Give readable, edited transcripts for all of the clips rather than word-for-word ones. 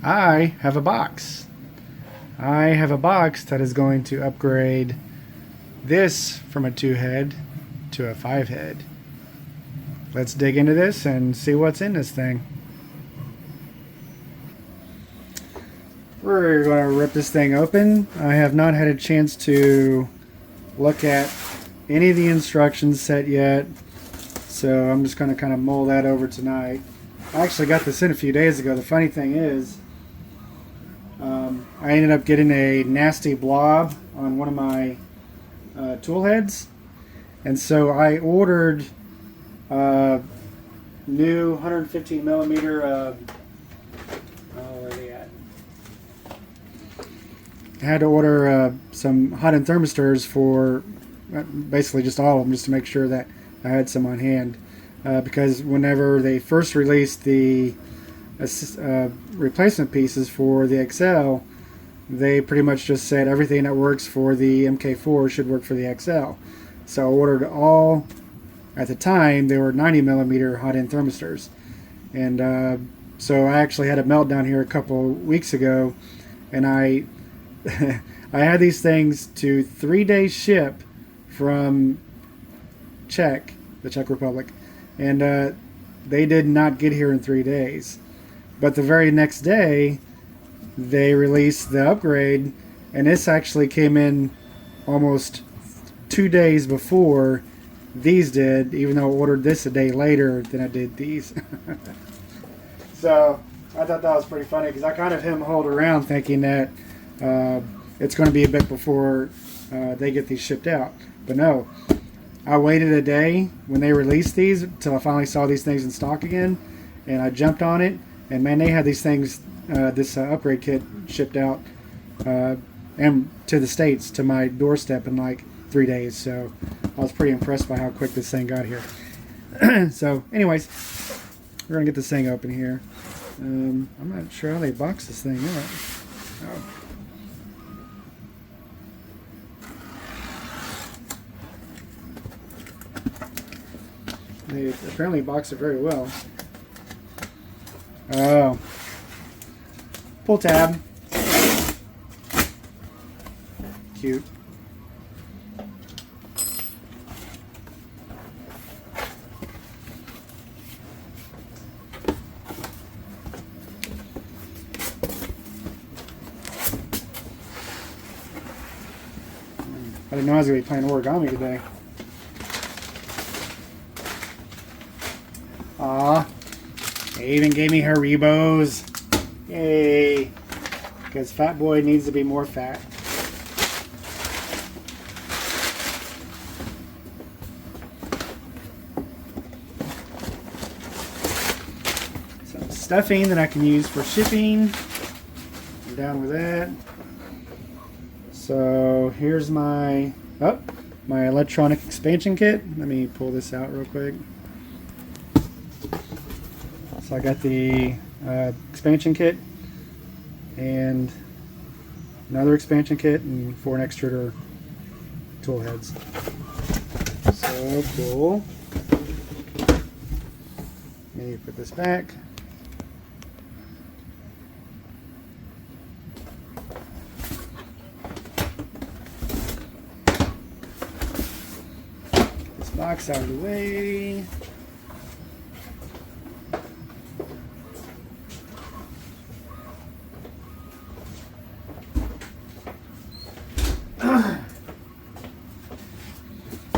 I have a box. I have a box that is going to upgrade this from a 2-head to a 5-head. Let's dig into this and see what's in this thing. We're going to rip this thing open. I have not had a chance to look at any of the instructions set yet, so I'm just going to kind of mull that over tonight. I actually got this in a few days ago. The funny thing is, I ended up getting a nasty blob on one of my tool heads, and so I ordered new 115 millimeter where are they at? I had to order some hot end thermistors for basically just all of them, just to make sure that I had some on hand, because whenever they first released the replacement pieces for the XL, they pretty much just said everything that works for the MK4 should work for the XL. So I ordered all, at the time they were 90 millimeter hot end thermistors, and so I actually had a meltdown here a couple weeks ago, and I I had these things to 3-day ship from the Czech Republic, and they did not get here in 3 days. But the very next day, they released the upgrade, and this actually came in almost 2 days before these did, even though I ordered this a day later than I did these. So I thought that was pretty funny, because I kind of hemmed around thinking that it's going to be a bit before they get these shipped out. But no, I waited a day when they released these until I finally saw these things in stock again, and I jumped on it, and man, they had these things, this upgrade kit shipped out and to the States, to my doorstep, in like 3 days. So I was pretty impressed by how quick this thing got here. So anyways, we're gonna get this thing open here. I'm not sure how they box this thing up. Oh. They apparently box it very well. Oh. Pull tab. Cute. I didn't know I was going to be playing origami today. Aw, they even gave me Haribos. Yay. Because Fat Boy needs to be more fat. Some stuffing that I can use for shipping. I'm down with that. So here's my electronic expansion kit. Let me pull this out real quick. So I got the expansion kit and another expansion kit and 4 extruder tool heads. So cool. Let me put this back. This box out of the way.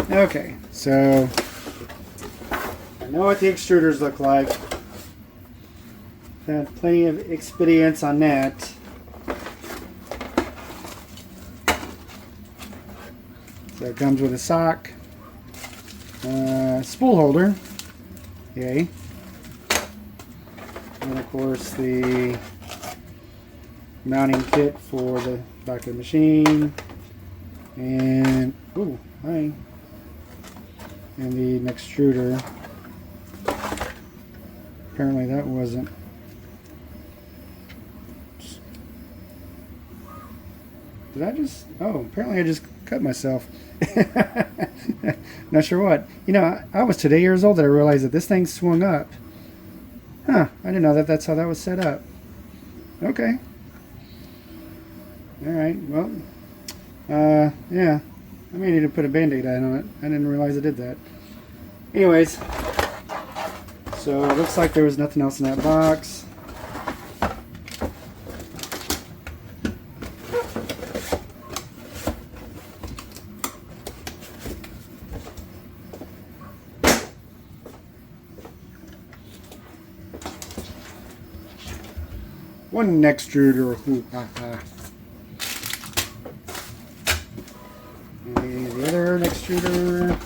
Okay, so I know what the extruders look like. Had plenty of experience on that. So it comes with a sock, spool holder, yay, and of course the mounting kit for the back of the machine, and ooh, hi. And the extruder. Apparently that wasn't. Did I just? Oh, apparently I just cut myself. Not sure what. You know, I was today years old that I realized that this thing swung up. Huh, I didn't know that that's how that was set up. Okay. All right. Well, yeah. I may need to put a band-aid on it. I didn't realize I did that. Anyways, so it looks like there was nothing else in that box. One extruder. Ooh, And the other extruder.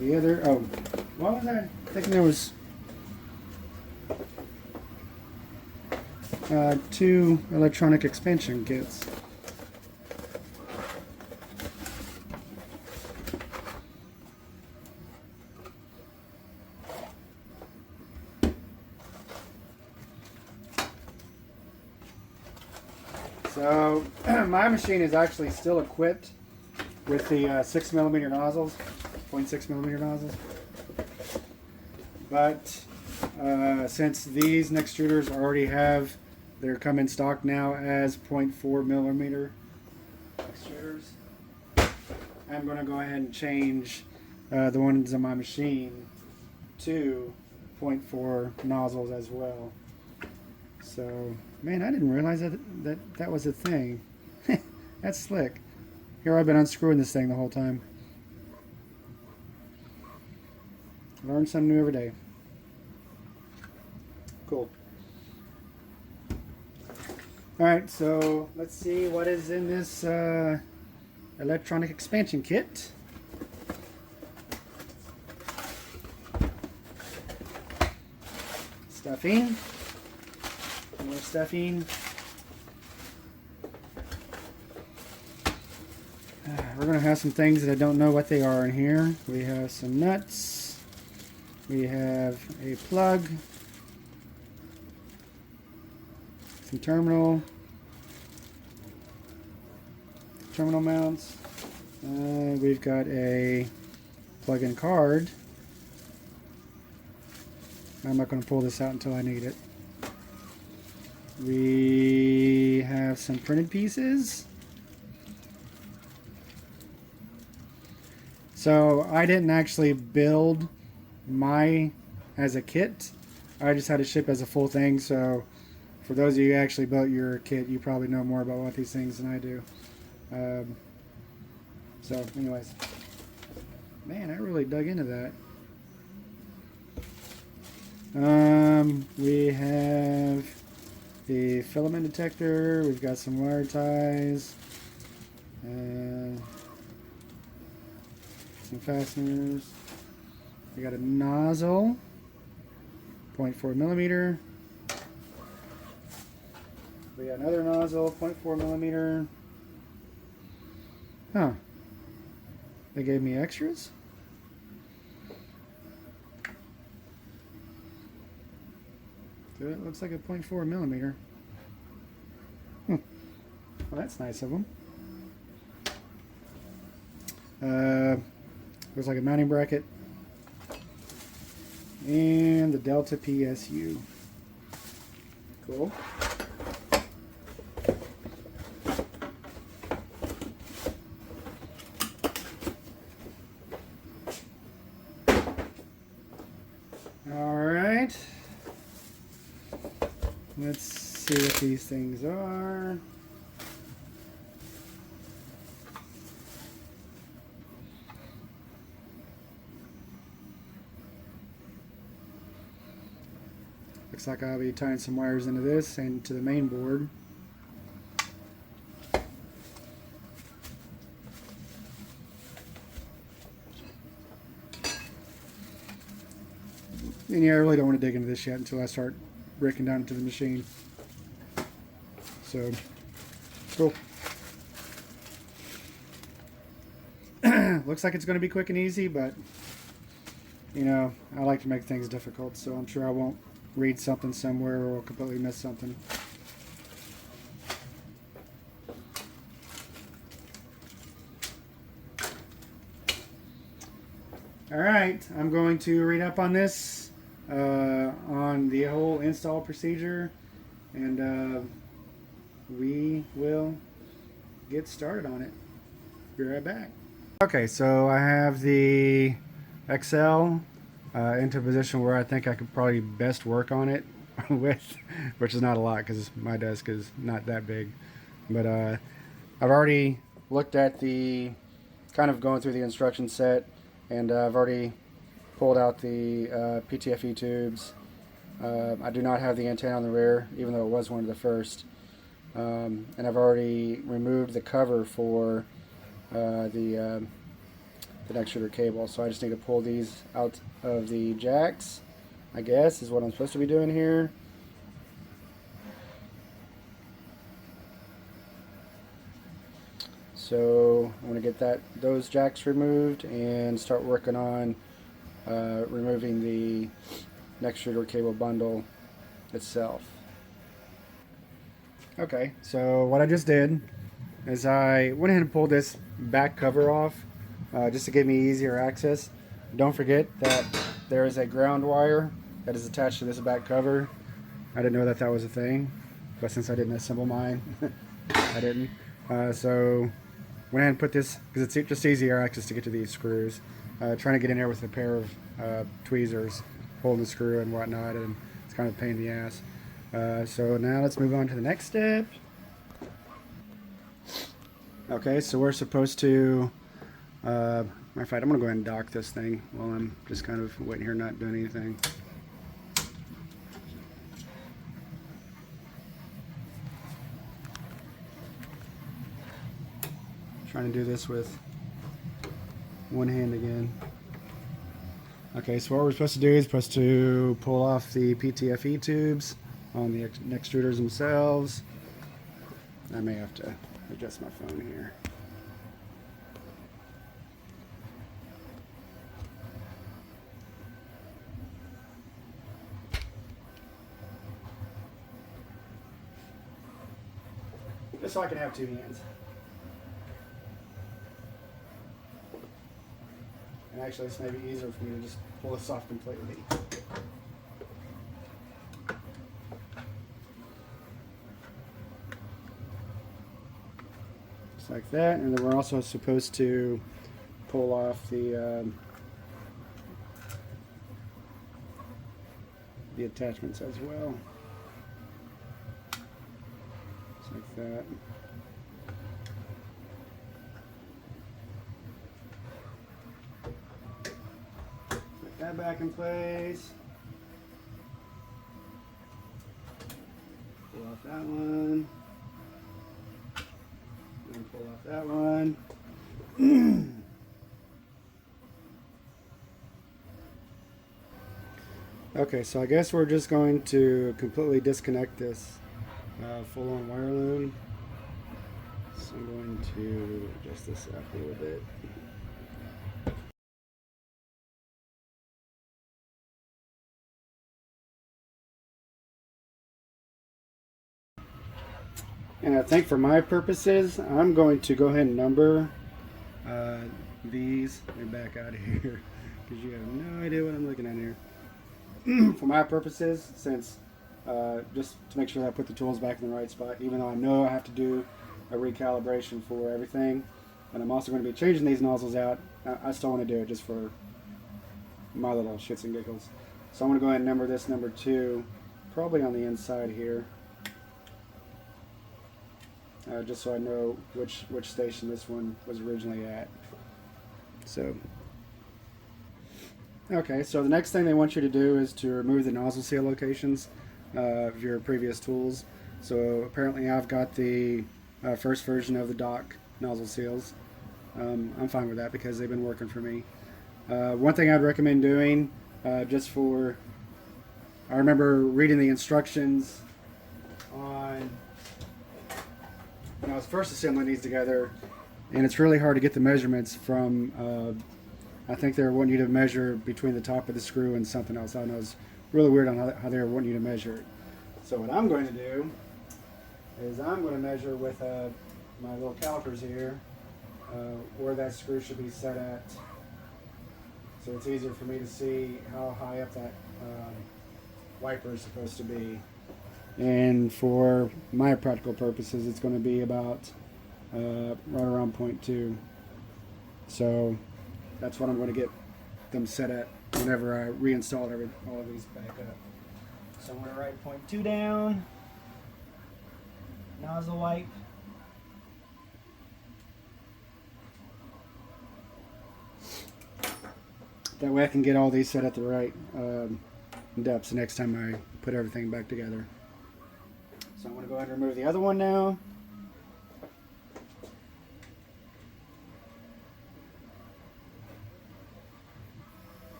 The other, oh, what was that? I think there was two electronic expansion kits. So my machine is actually still equipped with the 6mm nozzles, 0.6mm nozzles. But since these extruders already have, they're come in stock now as 0.4mm extruders, I'm going to go ahead and change the ones on my machine to 0.4 nozzles as well. So, man, I didn't realize that was a thing. That's slick. Here I've been unscrewing this thing the whole time. Learn something new every day. Cool. Alright, so let's see what is in this electronic expansion kit. Stuffing. More stuffing. We're going to have some things that I don't know what they are in here. We have some nuts. We have a plug. Some terminal mounts. We've got a plug-in card. I'm not going to pull this out until I need it. We have some printed pieces. So I didn't actually build my as a kit. I just had to ship as a full thing. So for those of you who actually built your kit, you probably know more about what these things than I do. So anyways, man, I really dug into that. We have the filament detector. We've got some wire ties. Some fasteners. We got a nozzle, 0.4mm. We got another nozzle, 0.4mm. Huh. They gave me extras? So it looks like a 0.4mm. Well, that's nice of them. Looks like a mounting bracket. And the Delta PSU. Cool. Alright. Let's see what these things are. Looks like I'll be tying some wires into this and to the main board. And yeah, I really don't want to dig into this yet until I start breaking down into the machine. So, cool. looks like it's going to be quick and easy, but you know, I like to make things difficult, so I'm sure I won't read something somewhere or completely miss something. Alright, I'm going to read up on this, on the whole install procedure, and we will get started on it. Be right back. Okay, so I have the XL into a position where I think I could probably best work on it with, which is not a lot because my desk is not that big. But I've already looked at the, kind of going through the instruction set, and I've already pulled out the PTFE tubes. I do not have the antenna on the rear, even though it was one of the first. And I've already removed the cover for the next shooter cable, so I just need to pull these out of the jacks, I guess is what I'm supposed to be doing here. So I'm going to get those jacks removed and start working on removing the next shooter cable bundle itself. Okay, so what I just did is I went ahead and pulled this back cover off just to give me easier access. Don't forget that there is a ground wire that is attached to this back cover. I didn't know that that was a thing, but since I didn't assemble mine, I didn't. So went ahead and put this, because it's just easier access to get to these screws. Trying to get in there with a pair of tweezers holding the screw and whatnot, and it's kind of a pain in the ass. So now let's move on to the next step. Okay, so we're supposed to, matter of fact, I'm going to go ahead and dock this thing while I'm just kind of waiting here not doing anything. Trying to do this with one hand again. Okay, so what we're supposed to do is supposed to pull off the PTFE tubes on the extruders themselves. I may have to adjust my phone here. Just so I can have two hands. And actually, this may be easier for me to just pull this off completely. Just like that, and then we're also supposed to pull off the attachments as well. Just like that. Put that back in place. Pull off that one. And pull off that one. Okay, so I guess we're just going to completely disconnect this full-on wire loom. So I'm going to adjust this up a little bit. And I think for my purposes, I'm going to go ahead and number these. Let me back out of here because you have no idea what I'm looking at here. For my purposes, since just to make sure that I put the tools back in the right spot, even though I know I have to do a recalibration for everything, and I'm also going to be changing these nozzles out, I still want to do it just for my little shits and giggles. So I'm going to go ahead and number this number 2, probably on the inside here. Just so I know which station this one was originally at. So, okay, so the next thing they want you to do is to remove the nozzle seal locations of your previous tools. So apparently I've got the first version of the Dock nozzle seals. I'm fine with that because they've been working for me. One thing I'd recommend doing, just for, I remember reading the instructions on when I was first assembling these together, and it's really hard to get the measurements from. I think they're wanting you to measure between the top of the screw and something else. I don't know, it's really weird on how they're wanting you to measure it. So what I'm going to do is I'm going to measure with my little calipers here where that screw should be set at, so it's easier for me to see how high up that wiper is supposed to be. And for my practical purposes, it's going to be about right around 0.2. So that's what I'm going to get them set at whenever I reinstall all of these back up. So I'm going to write 0.2 down. Nozzle wipe. That way I can get all these set at the right depths the next time I put everything back together. So I'm going to go ahead and remove the other one now.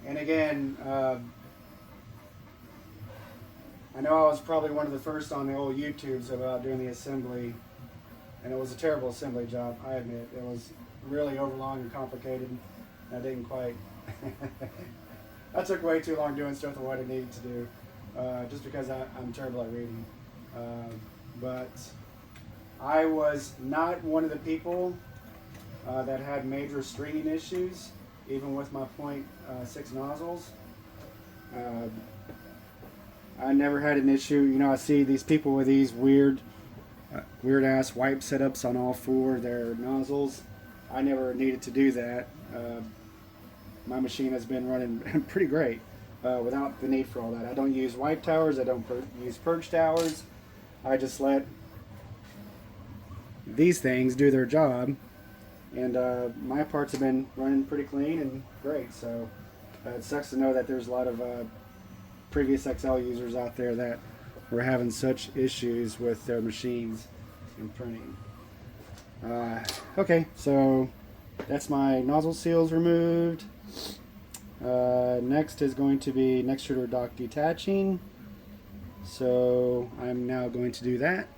And again, I know I was probably one of the first on the old YouTubes about doing the assembly, and it was a terrible assembly job, I admit. It was really overlong and complicated. I didn't quite. I took way too long doing stuff than what I needed to do, just because I'm terrible at reading. But I was not one of the people that had major stringing issues, even with my 0.6 nozzles. I never had an issue. You know, I see these people with these weird ass wipe setups on all four of their nozzles. I never needed to do that. My machine has been running pretty great without the need for all that. I don't use wipe towers. I don't use purge towers. I just let these things do their job, and my parts have been running pretty clean and great. So it sucks to know that there's a lot of previous XL users out there that were having such issues with their machines and printing. Okay, so that's my nozzle seals removed. Next is going to be next extruder dock detaching. So I'm now going to do that.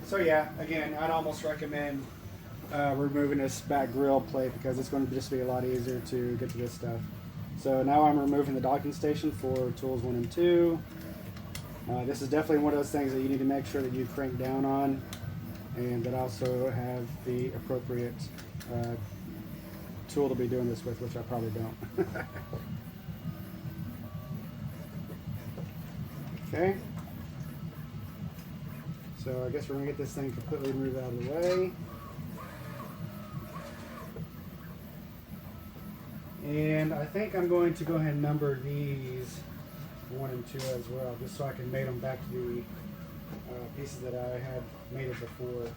So yeah, again, I'd almost recommend removing this back grill plate because it's going to just be a lot easier to get to this stuff. So now I'm removing the docking station for tools 1 and 2. This is definitely one of those things that you need to make sure that you crank down on, and that also have the appropriate tool to be doing this with, which I probably don't. Okay. So I guess we're going to get this thing completely moved out of the way. And I think I'm going to go ahead and number these 1 and 2 as well, just so I can mate them back to the pieces that I had mated before.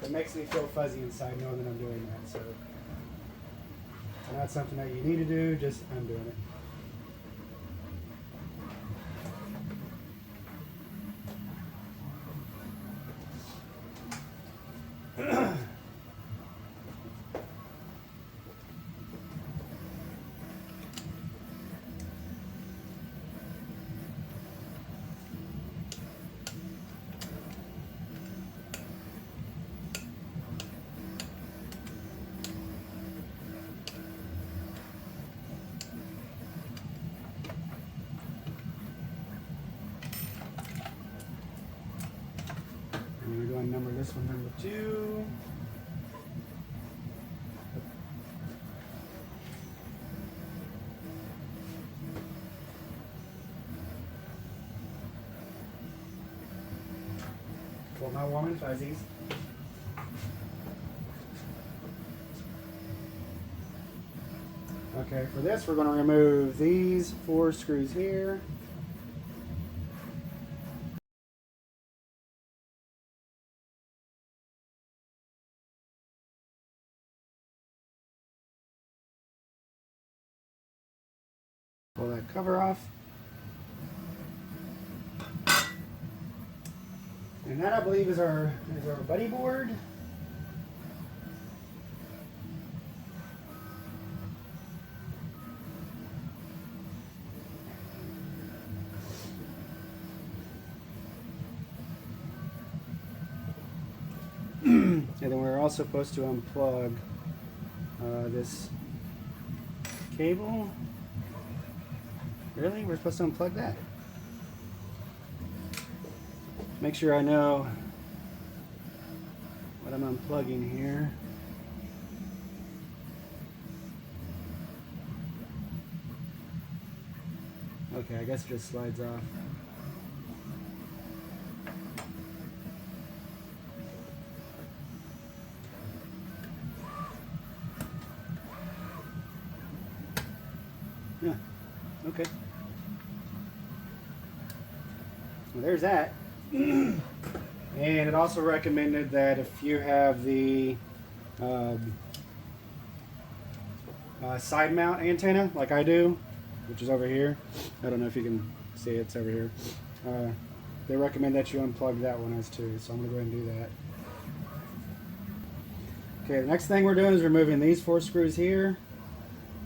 It makes me feel fuzzy inside knowing that I'm doing that. So it's not something that you need to do, just I'm doing it. I'm going to go and number this one number 2. Pull my warm and fuzzies. Okay, for this we're going to remove these 4 screws here. Pull that cover off. And that, I believe, is our buddy board. also supposed to unplug this cable. Really? We're supposed to unplug that? Make sure I know what I'm unplugging here. Okay, I guess it just slides off. Yeah, okay. Well, there's that. And it also recommended that if you have the side mount antenna, like I do, which is over here, I don't know if you can see it, it's over here. They recommend that you unplug that one as too, so I'm going to go ahead and do that. Okay, the next thing we're doing is removing these 4 screws here.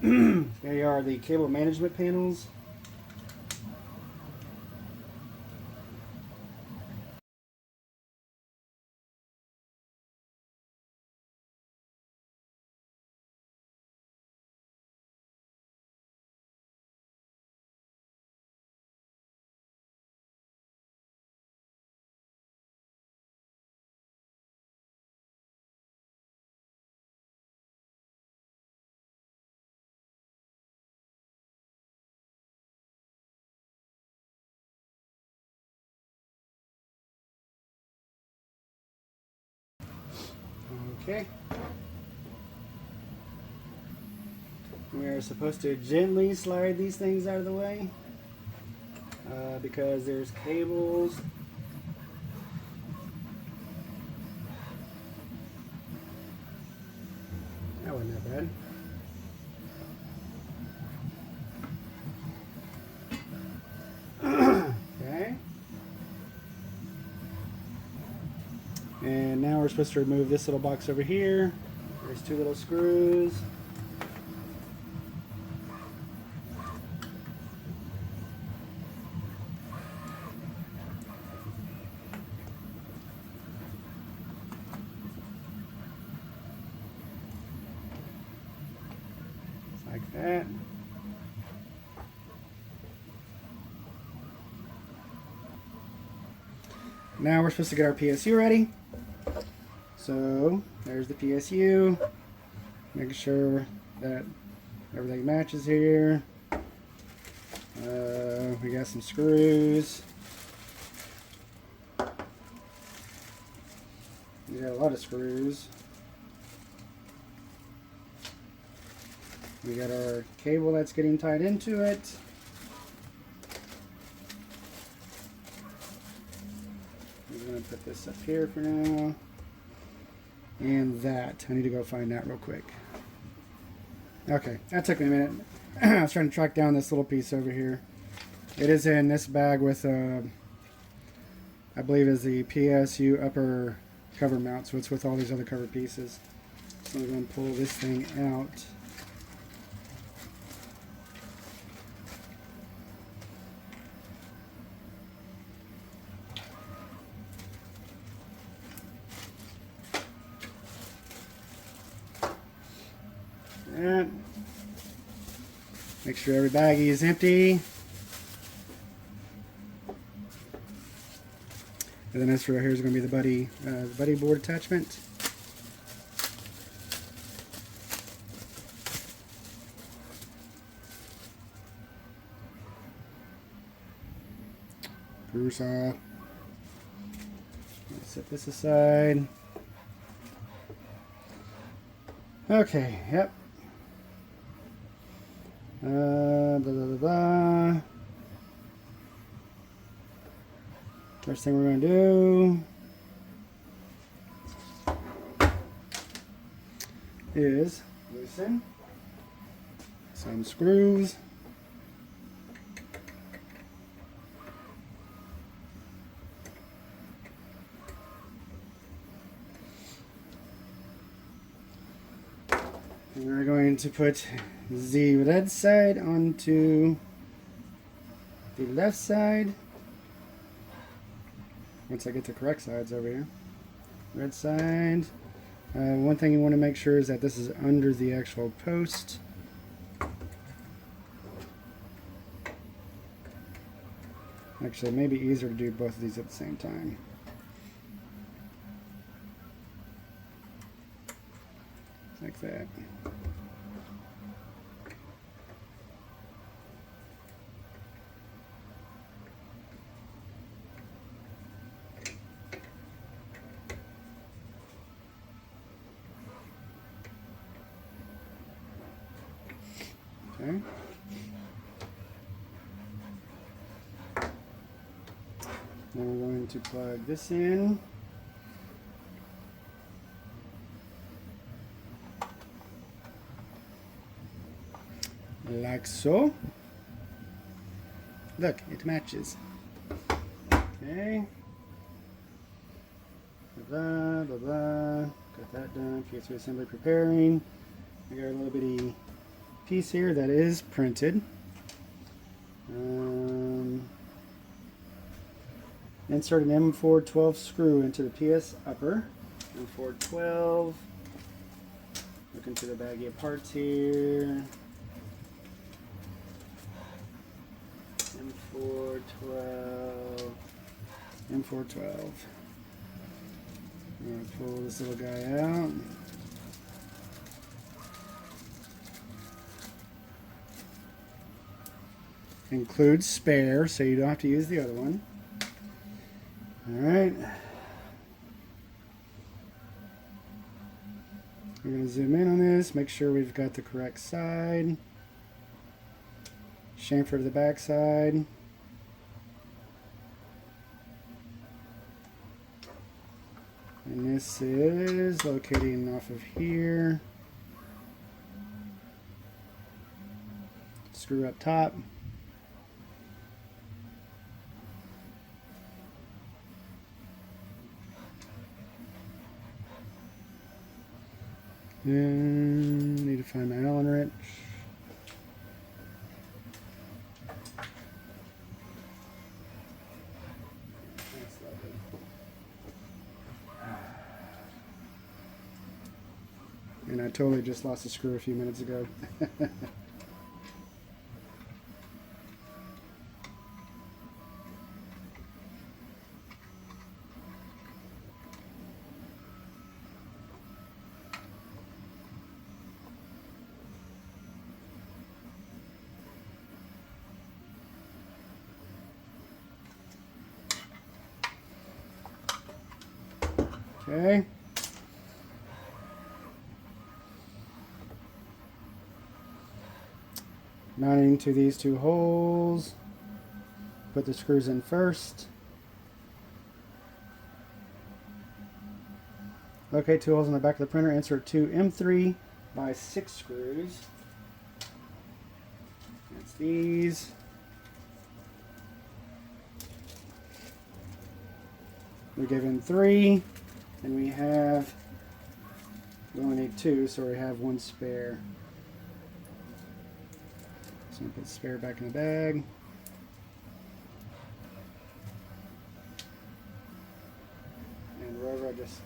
They are the cable management panels. Okay. We are supposed to gently slide these things out of the way because there's cables. That wasn't that bad. Okay. And now we're supposed to remove this little box over here. There's 2 little screws. Just like that. Now we're supposed to get our PSU ready. So there's the PSU. Making sure that everything matches here. We got some screws. We got a lot of screws. We got our cable that's getting tied into it. I'm going to put this up here for now. And that. I need to go find that real quick. Okay, that took me a minute. I was trying to track down this little piece over here. It is in this bag with, I believe is the PSU upper cover mount, so it's with all these other cover pieces. So I'm going to pull this thing out. That. Make sure every baggie is empty. And then this right here is going to be the buddy board attachment. Screw saw. Let's set this aside. Okay, yep. Blah, blah, blah, blah. First thing we're going to do is loosen some screws. And we're going to put the red side onto the left side. Once I get the correct sides over here. Red side One thing you want to make sure is that this is under the actual post. Actually, it may be easier to do both of these at the same time. Like that. Okay. Now we're going to plug this in. Like so. Look, it matches. Okay. Blah, blah, blah. Got that done. PS3 assembly preparing. I got a little bitty piece here that is printed. Insert an M412 screw into the PS upper. M412. Look into the baggie of parts here. M412. M412. I'm going to pull this little guy out. Includes spare, so you don't have to use the other one. Alright. We're going to zoom in on this, make sure we've got the correct side. Chamfer to the back side. And this is locating off of here. Screw up top. And need to find my Allen wrench. That's lovely. And I totally just lost a screw a few minutes ago. Okay. Mounting to these two holes. Put the screws in first. Locate two holes in the back of the printer. Insert two M3 by 6 screws. That's these. We're given 3. And we only need 2, so we have 1 spare. So I'm going to put the spare back in the bag. And wherever I just,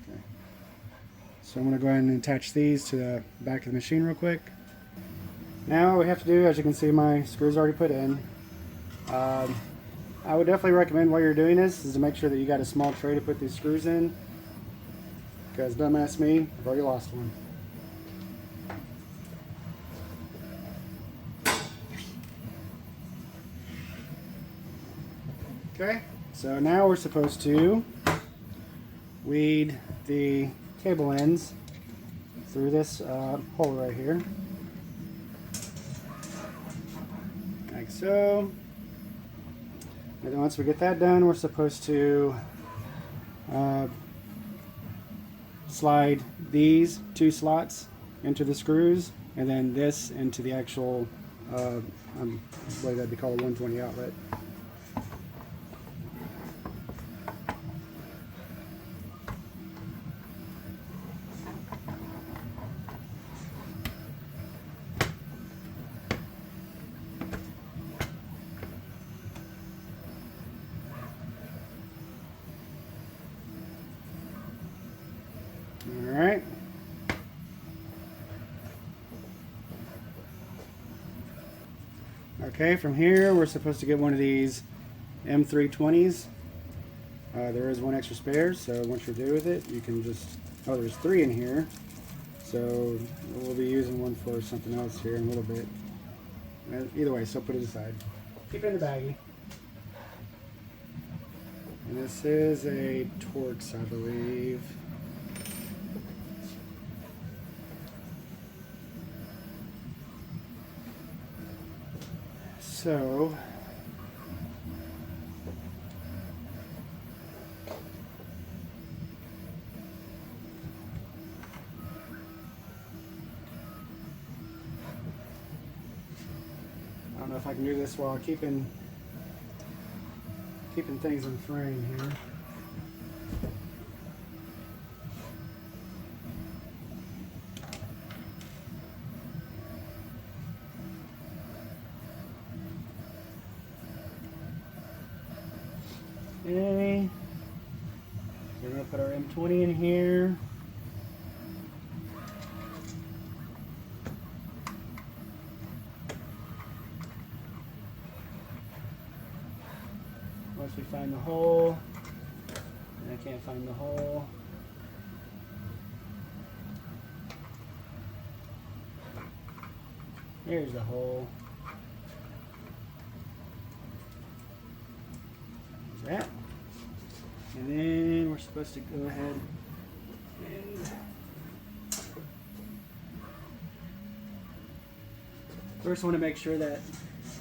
okay. So I'm going to go ahead and attach these to the back of the machine real quick. Now what we have to do, as you can see, my screws already put in. I would definitely recommend while you're doing this is to make sure that you got a small tray to put these screws in, because dumbass me, I've already lost one. Okay, so now we're supposed to weed the cable ends through this hole right here, like so. And then once we get that done, we're supposed to slide these 2 slots into the screws, and then this into the actual, I believe that'd be called a 120 outlet. Okay, from here we're supposed to get one of these M320s. There is one extra spare, so once you're done with it, you can just... Oh, there's 3 in here. So we'll be using one for something else here in a little bit. Either way, so put it aside. Keep it in the baggie. And this is a Torx, I believe. So I don't know if I can do this while keeping things in frame here. Okay, we're going to put our M20 in here. Once we find the hole, and I can't find the hole. There's the hole. There's that. And then we're supposed to go ahead and first want to make sure that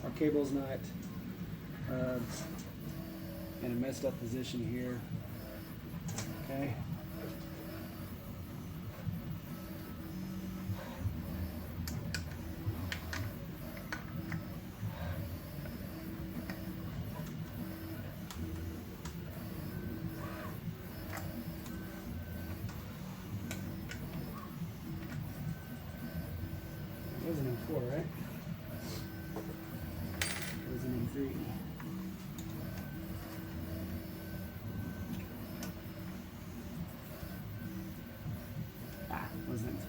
our cable's not in a messed up position here. Okay. It was an M4, right? It was an M3. It was an M3.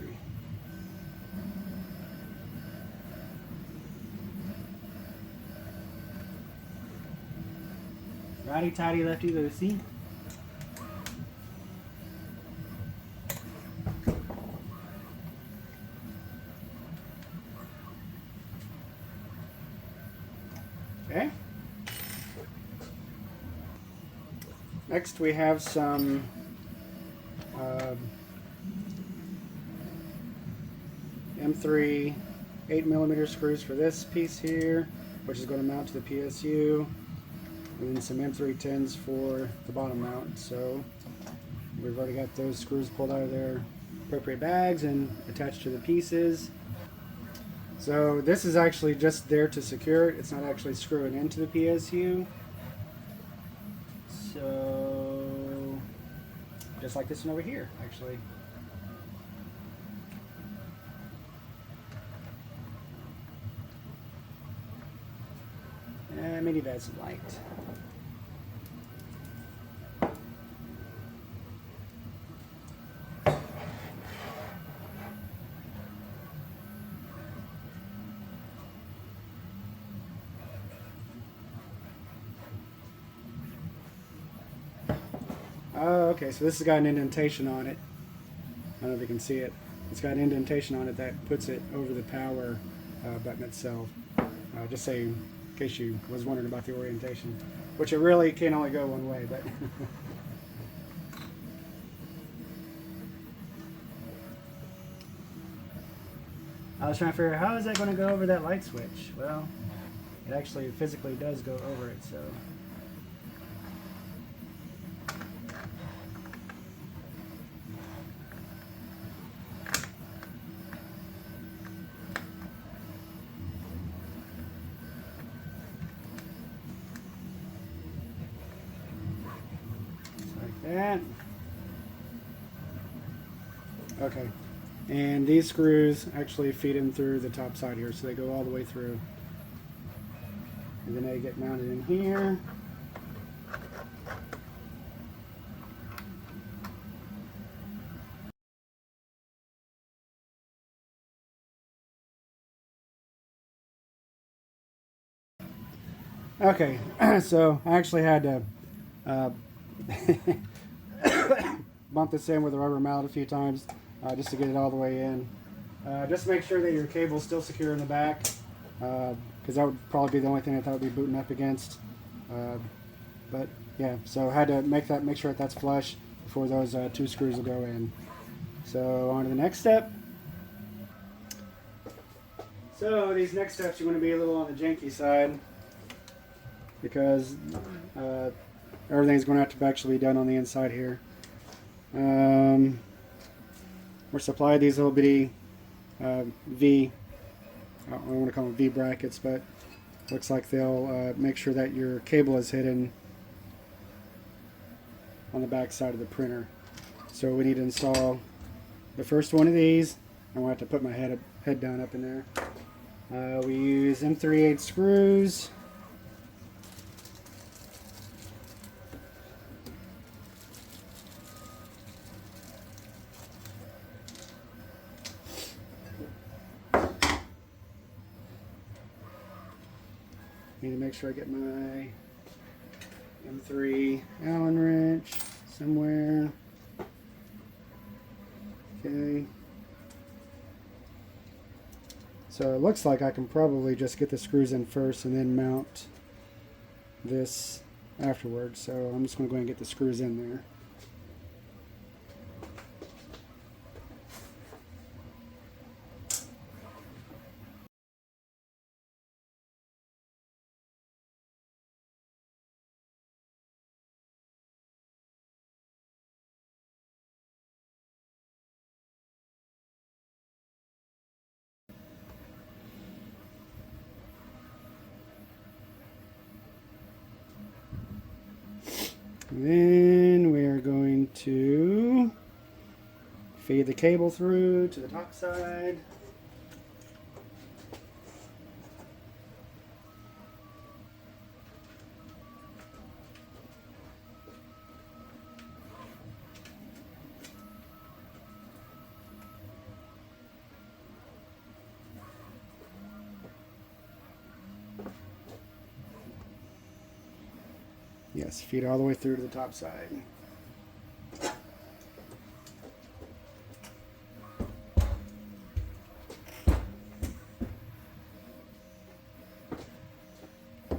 Righty tighty, lefty loosey. Okay. Next we have some M3 8mm screws for this piece here, which is going to mount to the PSU, and then some M3 10s for the bottom mount. So we've already got those screws pulled out of their appropriate bags and attached to the pieces. So this is actually just there to secure it. It's not actually screwing into the PSU. So just like this one over here, actually. And maybe that's light. Oh, okay, so this has got an indentation on it. I don't know if you can see it. It's got an indentation on it that puts it over the power button itself. Just say, in case you was wondering about the orientation, which it really can only go one way, but I was trying to figure out how is that going to go over that light switch. Well, it actually physically does go over it, so. That. Okay, and these screws actually feed in through the top side here, so they go all the way through, and then they get mounted in here. Okay, so I actually had to uh, bump this in with a rubber mallet a few times just to get it all the way in. Just make sure that your cable is still secure in the back, because that would probably be the only thing that would be booting up against. But yeah, so I had to make sure that that's flush before those 2 screws will go in. So on to the next step. So these next steps are going to be a little on the janky side because everything's going to have to actually be done on the inside here. We're supplied these little bitty V, I don't want to call them V brackets, but looks like they'll make sure that your cable is hidden on the back side of the printer. So we need to install the first one of these. I'm going to have to put my head down up in there. We use M3/8 screws. Need to make sure I get my M3 Allen wrench somewhere. Okay. So it looks like I can probably just get the screws in first and then mount this afterwards. So I'm just going to go ahead and get the screws in there. Then we are going to feed the cable through to the top side. Yes, feed all the way through to the top side.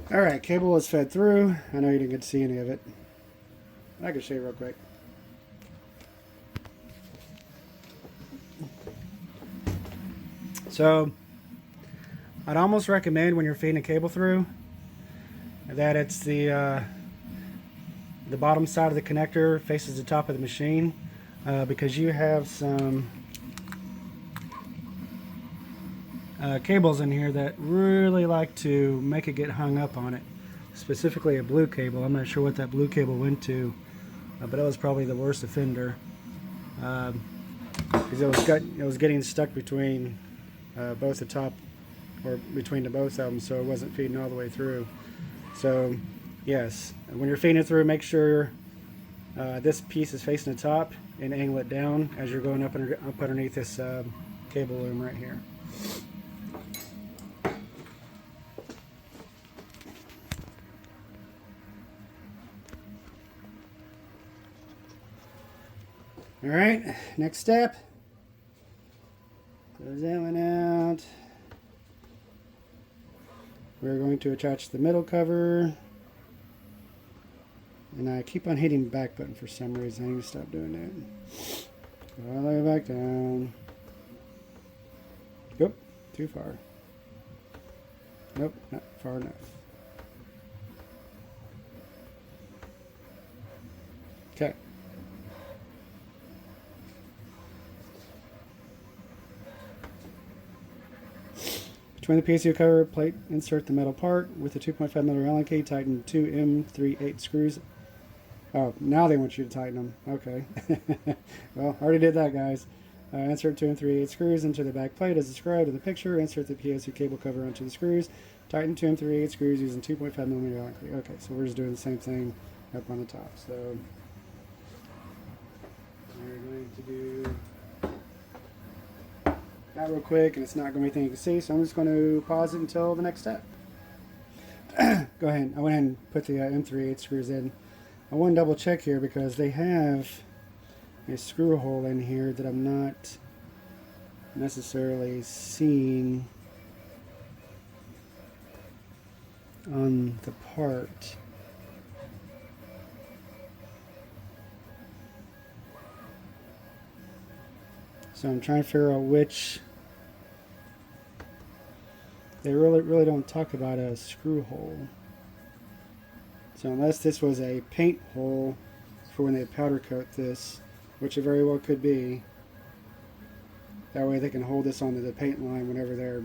Alright, cable is fed through. I know you didn't get to see any of it. I can show you real quick. So, I'd almost recommend when you're feeding a cable through that it's the bottom side of the connector faces the top of the machine because you have some cables in here that really like to make it get hung up on it, specifically a blue cable. I'm not sure what that blue cable went to, but it was probably the worst offender because it was getting stuck between both the top or between the both of them, so it wasn't feeding all the way through. So yes, when you're feeding it through, make sure this piece is facing the top and angle it down as you're going up underneath this cable loom right here. Alright, next step. Close that one out. We're going to attach the middle cover. And I keep on hitting the back button for some reason. I need to stop doing that. All the way back down. Nope, too far. Nope, not far enough. Okay. Between the PSU cover plate, insert the metal part with the 2.5mm Allen key. Tighten 2 M3/8 screws. Oh, now they want you to tighten them. Okay. Well, already did that, guys. Insert 2 M3/8 screws into the back plate as described in the picture. Insert the PSU cable cover onto the screws. Tighten 2 M3/8 screws using 2.5mm Allen key. Okay, so we're just doing the same thing up on the top. So we're going to do that real quick, and it's not going to be anything you can see, so I'm just going to pause it until the next step. go ahead. I went ahead and put the M3/8 screws in. I want to double check here because they have a screw hole in here that I'm not necessarily seeing on the part. So I'm trying to figure out which. They really don't talk about a screw hole. So unless this was a paint hole for when they powder coat this, which it very well could be, that way they can hold this onto the paint line whenever they're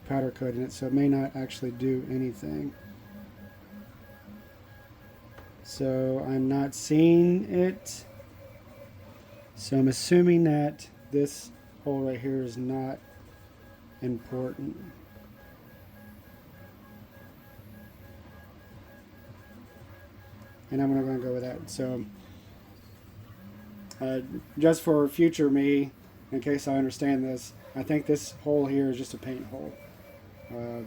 powder coating it, so it may not actually do anything. So I'm not seeing it. So I'm assuming that this hole right here is not important. And I'm going to go with that. So just for future me, in case I understand this, I think this hole here is just a paint hole. So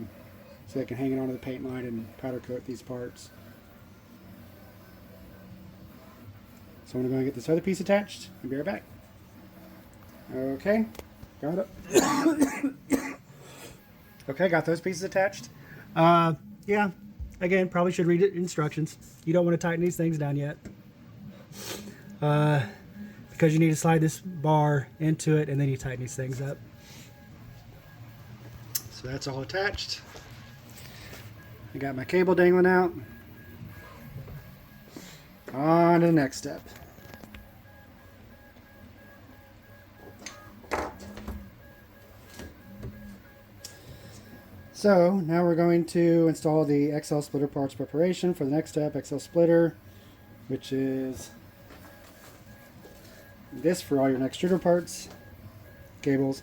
they can hang it onto the paint line and powder coat these parts. So I'm going to go and get this other piece attached and be right back. Okay, got it. Okay, got those pieces attached. Yeah, again, probably should read instructions. You don't want to tighten these things down yet. Because you need to slide this bar into it and then you tighten these things up. So that's all attached. I got my cable dangling out. On to the next step. So now we're going to install the XL splitter parts preparation for the next step, XL splitter, which is this for all your extruder parts, cables,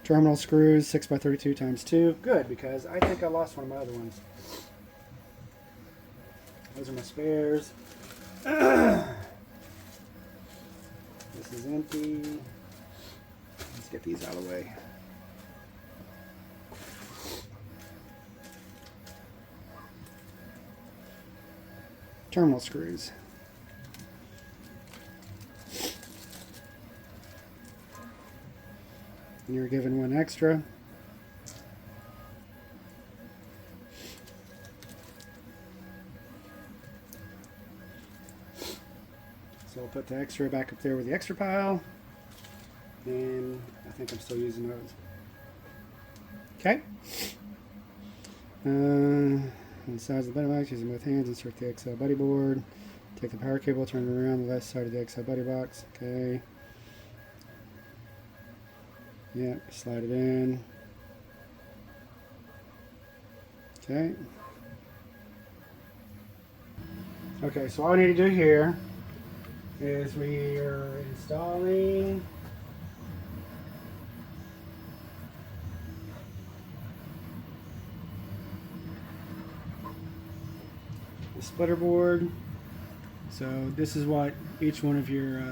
terminal screws, 6x32 times 2. Good, because I think I lost one of my other ones. Those are my spares. This is empty. Let's get these out of the way. Terminal screws. And you're given one extra. So I'll put the extra back up there with the extra pile. And I think I'm still using those. Okay. On the sides of the buddy box, using both hands, insert the XL buddy board. Take the power cable, turn it around the left side of the XL buddy box. Okay. Yep, slide it in. Okay. Okay, so all we need to do here is we are installing the splitter board. So this is what each one of your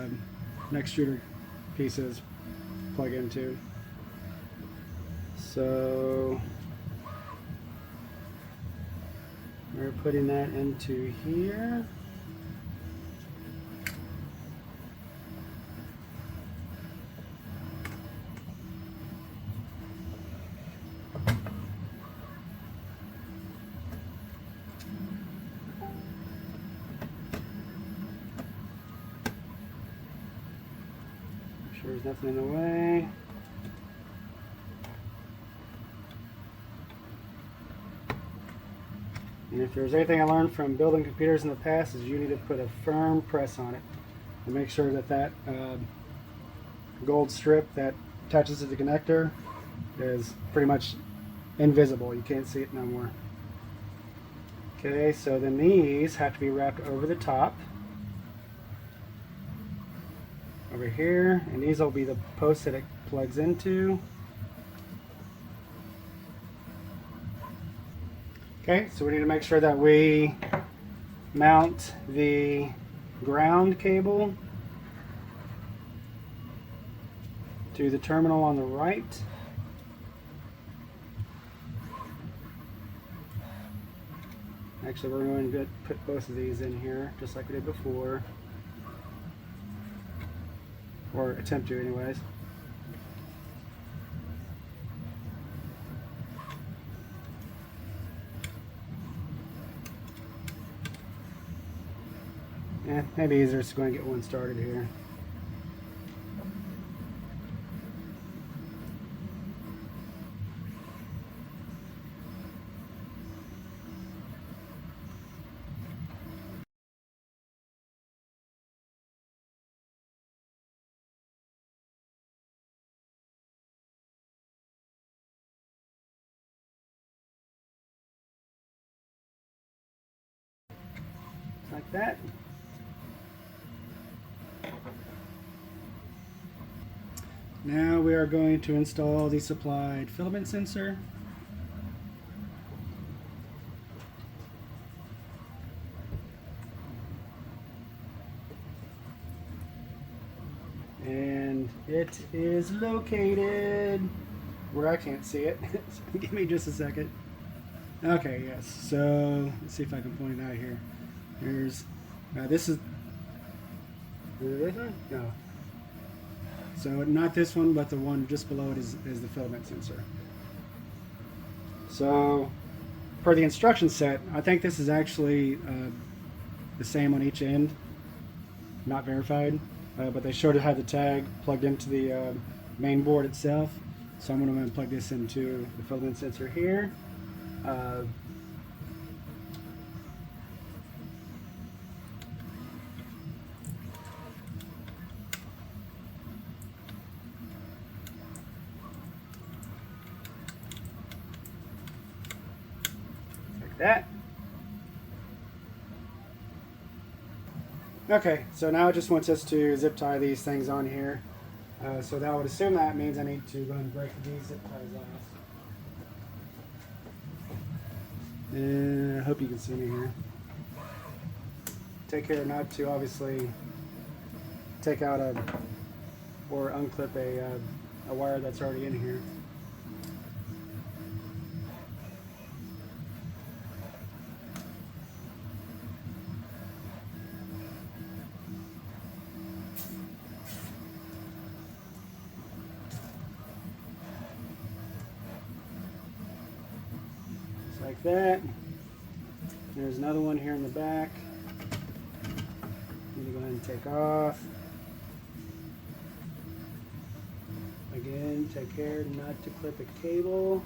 extruder pieces plug into. So we're putting that into here. Make sure there's nothing in the way. And if there's anything I learned from building computers in the past, is you need to put a firm press on it and make sure that that gold strip that attaches to the connector is pretty much invisible. You can't see it no more. Okay, so then these have to be wrapped over the top, over here, and these will be the posts that it plugs into. Okay, so we need to make sure that we mount the ground cable to the terminal on the right. Actually, we're going to put both of these in here, just like we did before. Or attempt to, anyways. Yeah, maybe easier to go and get one started here. Like that. Now we are going to install the supplied filament sensor. And it is located where I can't see it. Give me just a second. Okay, yes. So let's see if I can point it out here. Here's this is this one? No. So not this one, but the one just below it is the filament sensor. So per the instruction set, I think this is actually the same on each end. Not verified, but they showed it had the tag plugged into the main board itself. So I'm going to plug this into the filament sensor here. Like that. Okay, so now it just wants us to zip tie these things on here. So that would assume that means I need to go and break these zip ties off. And I hope you can see me here. Take care not to obviously take out or unclip a wire that's already in here. Like that. There's another one here in the back. I'm going to go ahead and take off. Again, take care not to clip a cable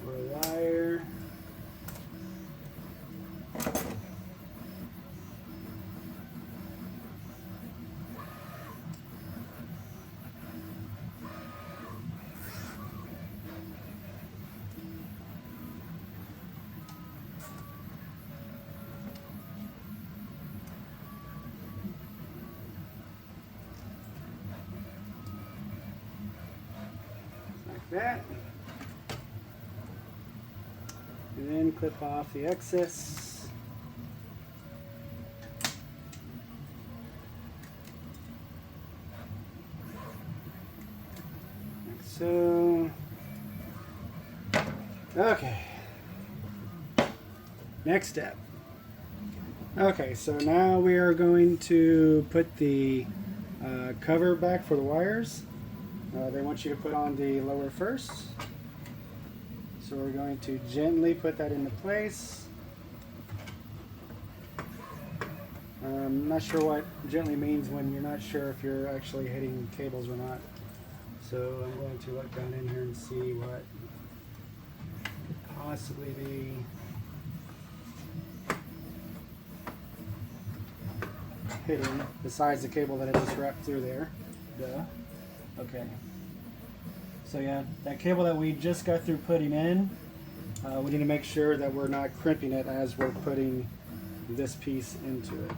or a wire. That, and then clip off the excess. Like so. Okay. Next step. Okay, so now we are going to put the cover back for the wires. They want you to put on the lower first. So we're going to gently put that into place. I'm not sure what gently means when you're not sure if you're actually hitting cables or not. So I'm going to look down in here and see what could possibly be hitting besides the cable that I just wrapped through there. Duh. Okay. So yeah, that cable that we just got through putting in, we need to make sure that we're not crimping it as we're putting this piece into it.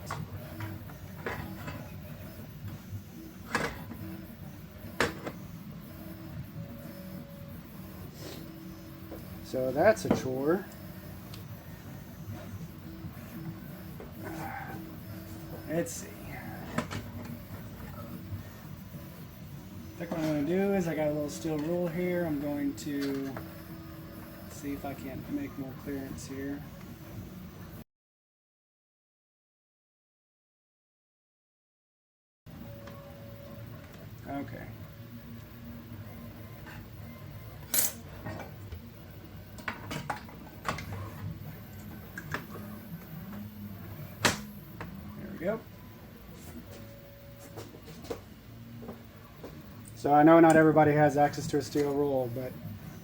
So that's a chore. Let's see. I think what I'm going to do is I got a little steel rule here. I'm going to see if I can make more clearance here. Okay. There we go. So I know not everybody has access to a steel rule, but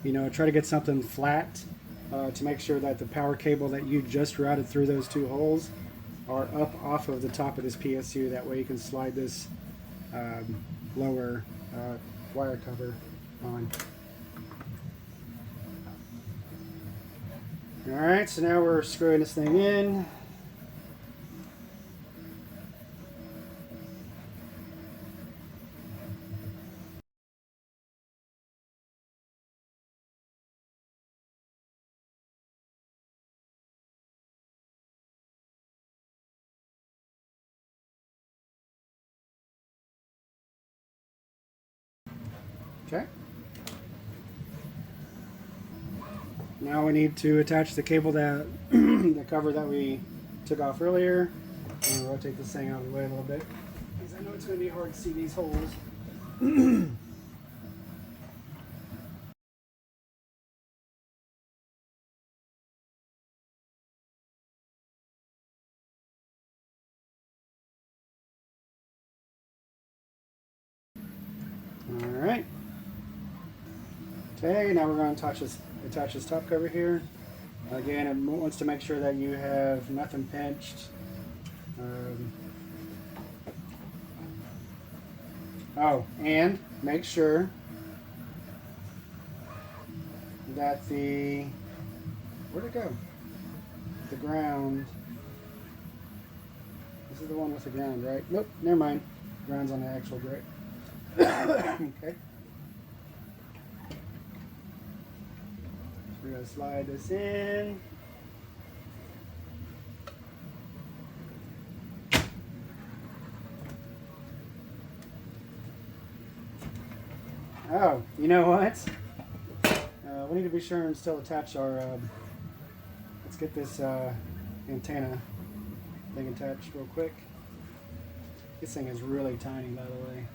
you know, try to get something flat to make sure that the power cable that you just routed through those two holes are up off of the top of this PSU. That way you can slide this lower wire cover on. Alright, so now we're screwing this thing in. Okay. Now we need to attach the cable that the cover that we took off earlier. I'm going to rotate this thing out of the way a little bit because I know it's going to be hard to see these holes. Alright. Okay, now we're going to attach this top cover here. Again, it wants to make sure that you have nothing pinched. Oh, and make sure that where'd it go? The ground. This is the one with the ground, right? Nope, never mind. Ground's on the actual grate. Okay. We're going to slide this in. Oh, you know what? We need to be sure and still attach our, let's get this antenna thing attached real quick. This thing is really tiny, by the way.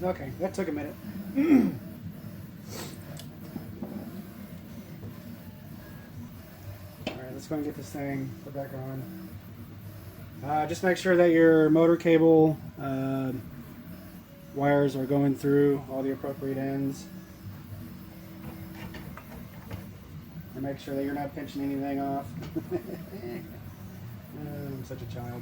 Okay, that took a minute. Alright, let's go and get this thing put back on. Just make sure that your motor cable wires are going through all the appropriate ends. And make sure that you're not pinching anything off. I'm such a child.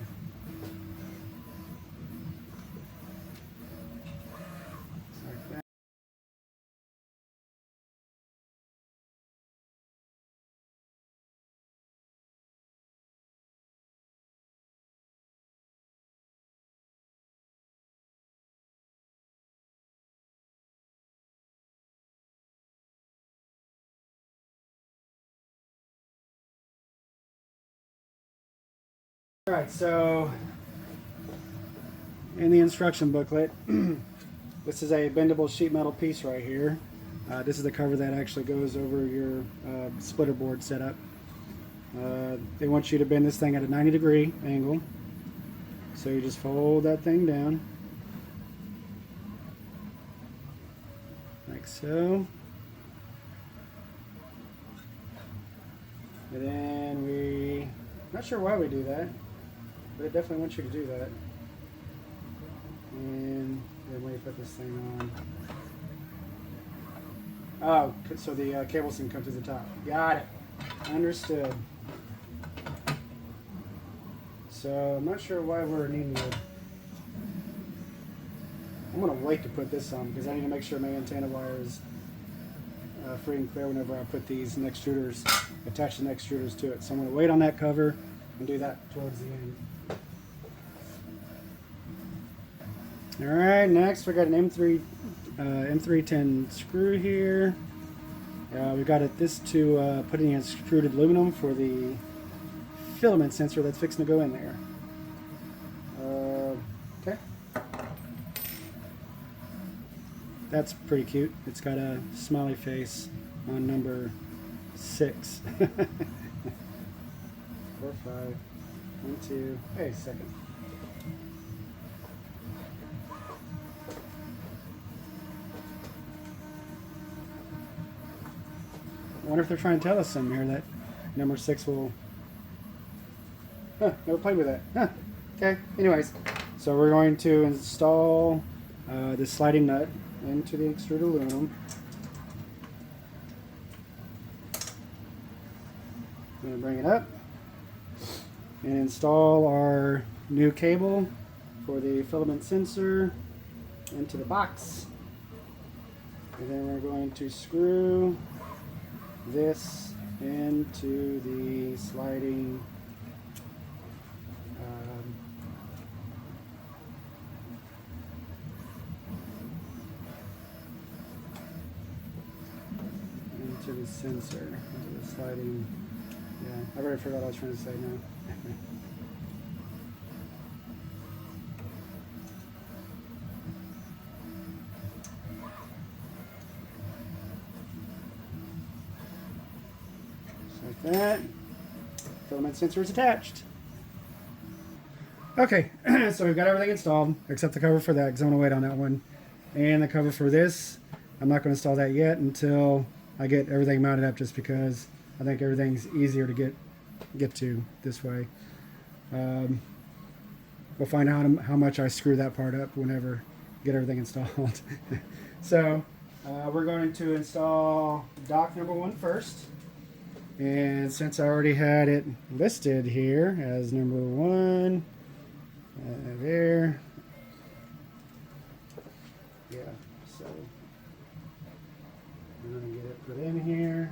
Alright, so in the instruction booklet, this is a bendable sheet metal piece right here. This is the cover that actually goes over your splitter board setup. They want you to bend this thing at a 90-degree angle. So you just fold that thing down. Like so. And then not sure why we do that, but it definitely wants you to do that. And then we put this thing on. Oh, so the cables can come to the top. Got it. Understood. So I'm not sure why we're needing to. I'm going to wait to put this on because I need to make sure my antenna wire is free and clear whenever I put these extruders, attach the extruders to it. So I'm going to wait on that cover and do that towards the end. Alright, next we got an M310 screw here. We've got this to put in extruded aluminum for the filament sensor that's fixing to go in there. That's pretty cute. It's got a smiley face on number 6. 4, 5, 1, 2. Hey, second. I wonder if they're trying to tell us something here that number 6 will. Huh, never played with that. Huh. Okay. Anyways, so we're going to install the sliding nut into the extruded aluminum. I'm going to bring it up and install our new cable for the filament sensor into the box. And then we're going to screw this into the sliding into the sensor, into the sliding. Yeah, I already forgot what I was trying to say now. Just like that. Filament sensor is attached. Okay, so we've got everything installed except the cover for that, because I'm going to wait on that one. And the cover for this, I'm not going to install that yet until I get everything mounted up, just because I think everything's easier to get to this way. We'll find out how much I screw that part up whenever I get everything installed. So we're going to install dock number 1 first. And since I already had it listed here as number 1, there, yeah, so I'm going to get it put in here.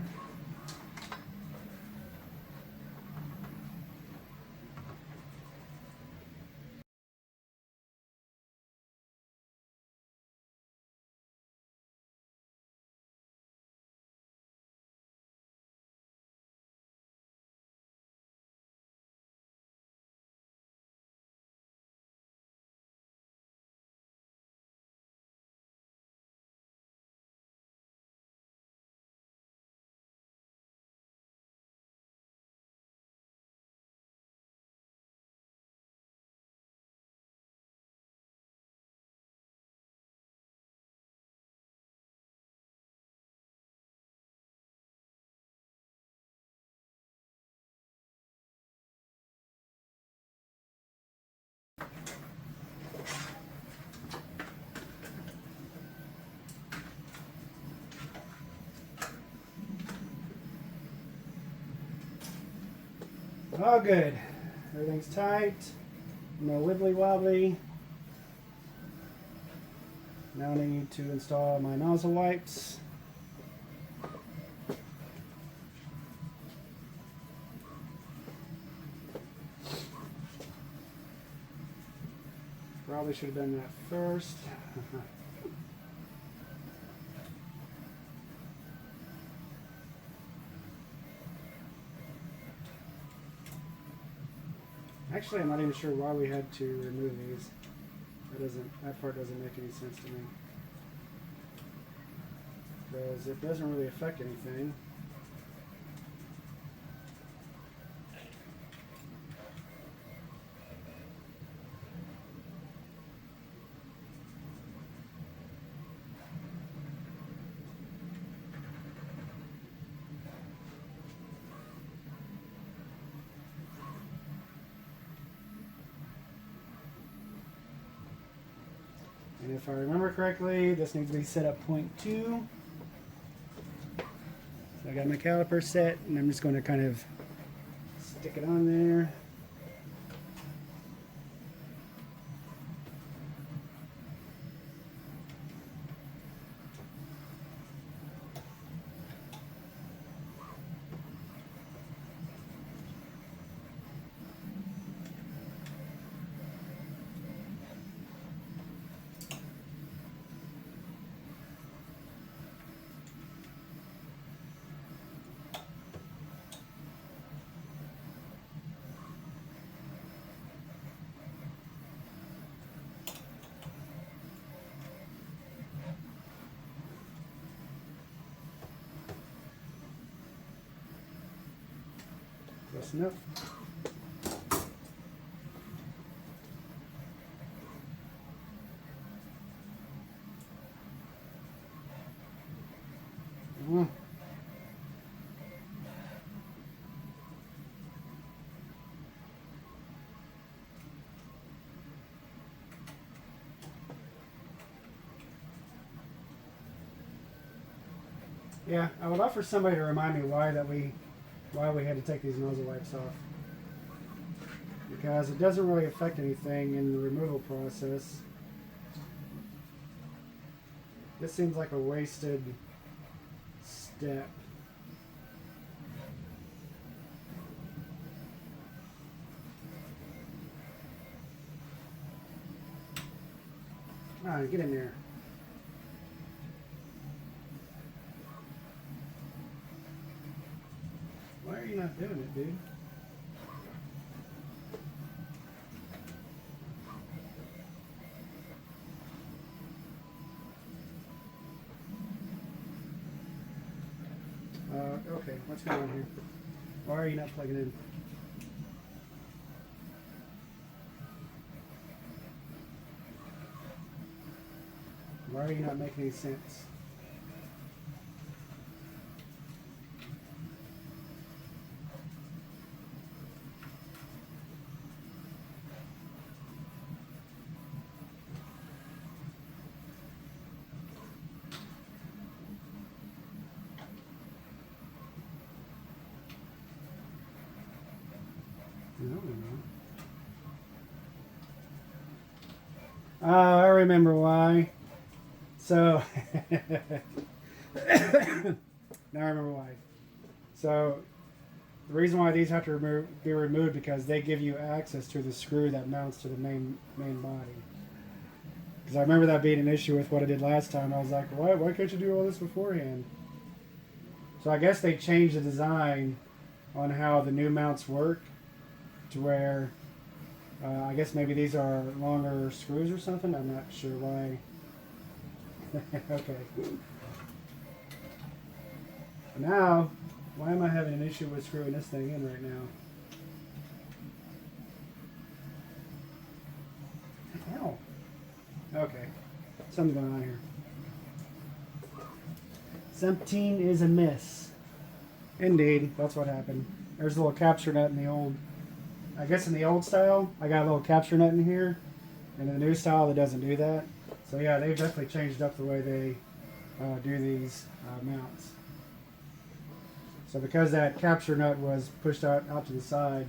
All good. Everything's tight. No wibbly wobbly. Now I need to install my nozzle wipes. Probably should have done that first. Actually, I'm not even sure why we had to remove these. That part doesn't make any sense to me. Because it doesn't really affect anything. And if I remember correctly, this needs to be set at 0.2. So I got my caliper set, and I'm just going to kind of stick it on there. Close enough. Yeah, I would love for somebody to remind me why we had to take these nozzle wipes off. Because it doesn't really affect anything in the removal process. This seems like a wasted step. Alright, get in there. Why are you not doing it, dude? Okay, what's going on here? Why are you not plugging in? Why are you not making any sense? Oh, I remember why. So, now I remember why. So, the reason why these have to be removed because they give you access to the screw that mounts to the main body. Because I remember that being an issue with what I did last time. I was like, why can't you do all this beforehand? So I guess they changed the design on how the new mounts work to where I guess maybe these are longer screws or something. I'm not sure why. Okay. Now, why am I having an issue with screwing this thing in right now? Hell. Okay. Something's going on here. Something is amiss. Indeed, that's what happened. There's a little capture nut in the old. I guess in the old style, I got a little capture nut in here. And in the new style, it doesn't do that. So yeah, they've definitely changed up the way they do these mounts. So because that capture nut was pushed out to the side,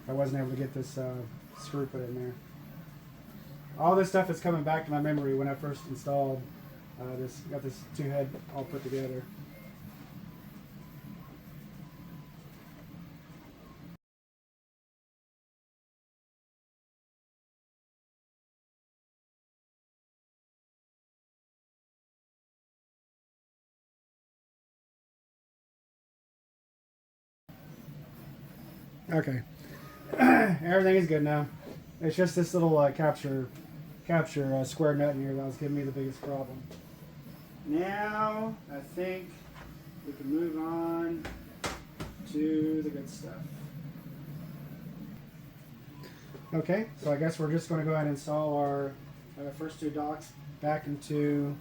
I wasn't able to get this screw put in there. All this stuff is coming back to my memory when I first installed got this two head all put together. Okay, everything is good now. It's just this little capture square nut in here that was giving me the biggest problem. Now I think we can move on to the good stuff. Okay, so I guess we're just going to go ahead and install our first two docks back into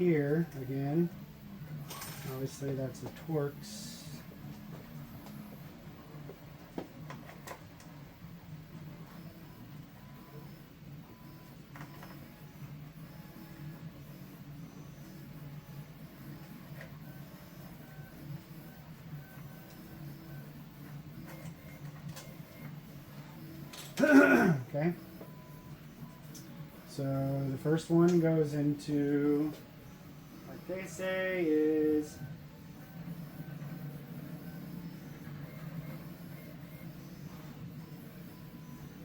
here again. Obviously that's the Torx. Okay, so the first one goes into, like they say, is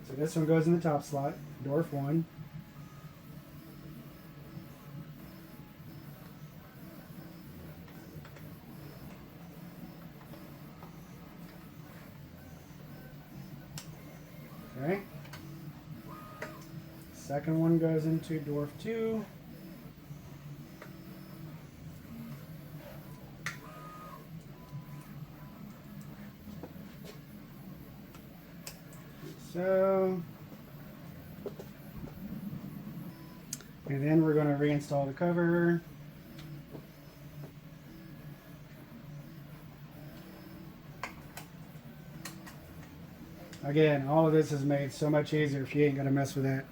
so this one goes in the top slot, Dwarf 1. Okay. Second one goes into Dwarf 2. so. And then we're going to reinstall the cover. Again, all of this is made so much easier if you ain't going to mess with that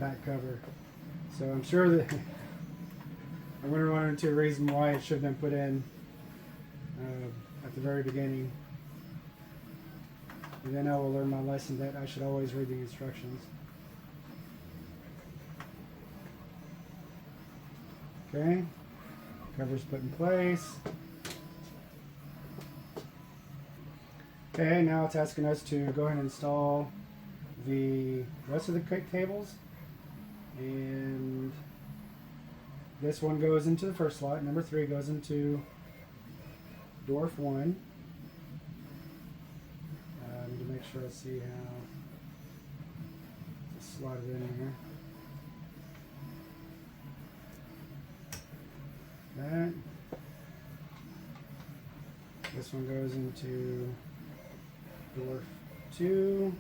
back cover. So I'm sure that I'm going to run into a reason why it should have been put in at the very beginning. And then I will learn my lesson that I should always read the instructions. Okay, cover's put in place. Okay, now it's asking us to go ahead and install the rest of the cables. And this one goes into the first slot. Number 3 goes into dwarf 1. I need to make sure I see how to slide it in here. That. This one goes into dwarf 2.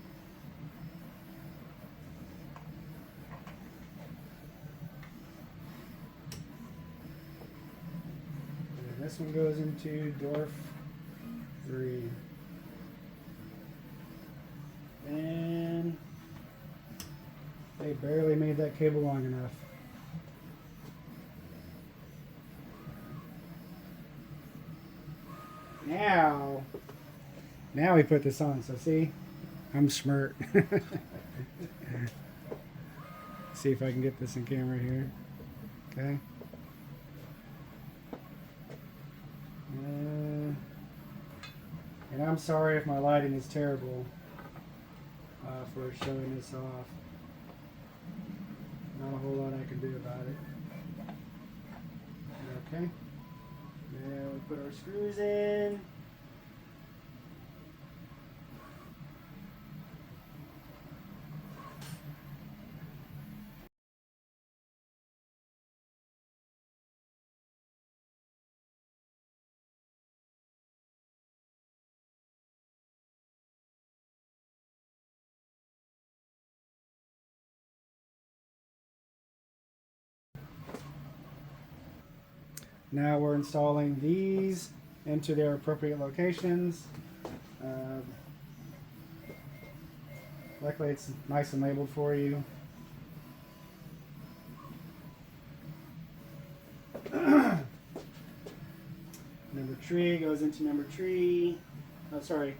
And this one goes into dwarf 3. And they barely made that cable long enough. Now we put this on, so see, I'm smart. See if I can get this in camera here. Okay. And I'm sorry if my lighting is terrible for showing this off. Not a whole lot I can do about it. Okay. Now we put our screws in. Now we're installing these into their appropriate locations. Luckily it's nice and labeled for you. Number 3 goes into number 3. Oh, sorry.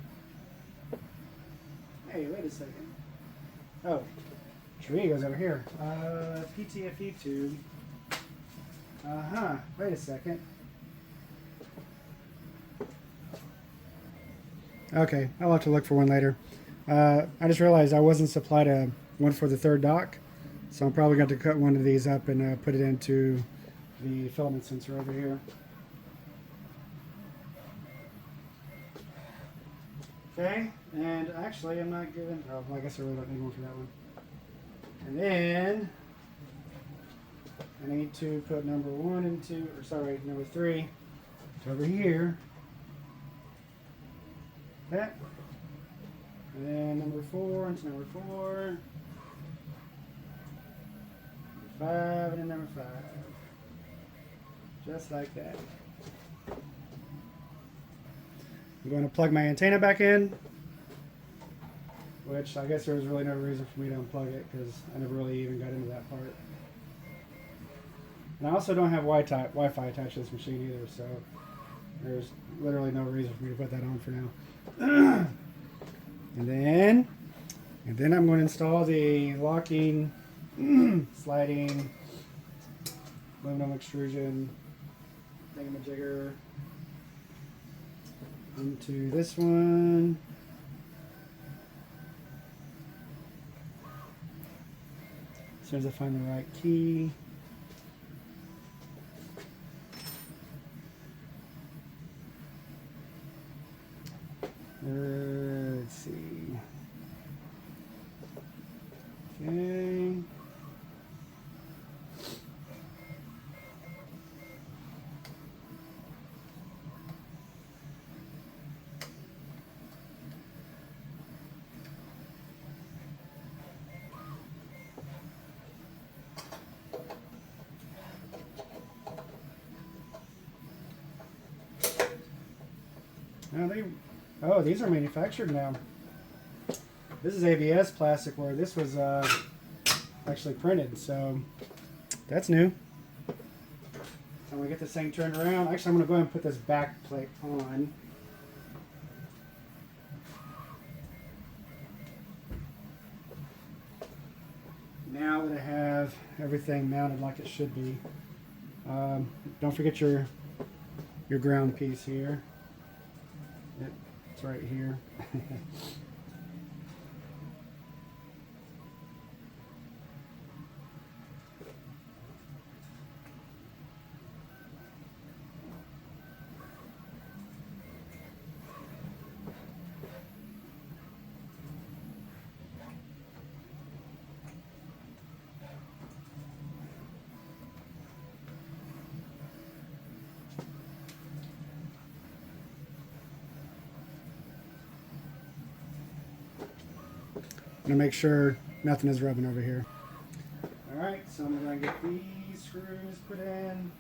Hey, wait a second. Oh, tree goes over here. PTFE tube. Wait a second. Okay, I'll have to look for one later. I just realized I wasn't supplied one for the third dock, so I'm probably going to cut one of these up and put it into the filament sensor over here. Okay, and actually I'm not giving, oh, I guess I really don't need one for that one. And then I need to put number 1 into, or sorry, number 3 over here. That. And then number 4 into number 4. Number 5 and then number 5. Just like that. I'm going to plug my antenna back in, which I guess there was really no reason for me to unplug it because I never really even got into that part. And I also don't have Wi-Fi attached to this machine either, so there's literally no reason for me to put that on for now. And then I'm going to install the locking, sliding, aluminum extrusion thingamajigger into this one. As soon as I find the right key. Let's see. Okay. Oh, these are manufactured now. This is ABS plastic where this was actually printed, so that's new. So I'm gonna get this thing turned around. Actually, I'm gonna go ahead and put this back plate on. Now that I have everything mounted like it should be, don't forget your ground piece here. It's right here. I'm gonna make sure nothing is rubbing over here. Alright, so I'm gonna get these screws put in.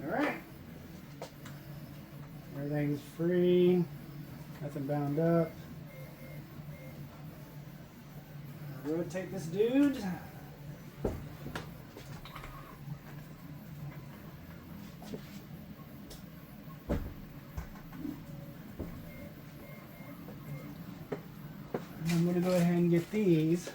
Alright. Everything's free. Nothing bound up. Rotate this dude. I'm going to go ahead and get these.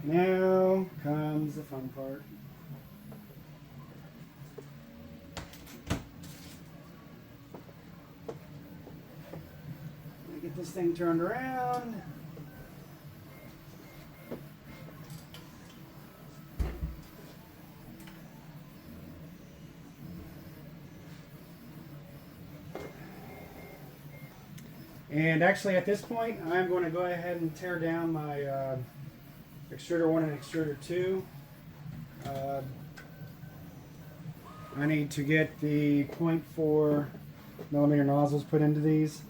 Now comes the fun part. Get this thing turned around. And actually at this point I'm going to go ahead and tear down my extruder 1 and extruder 2. I need to get the 0.4 millimeter nozzles put into these.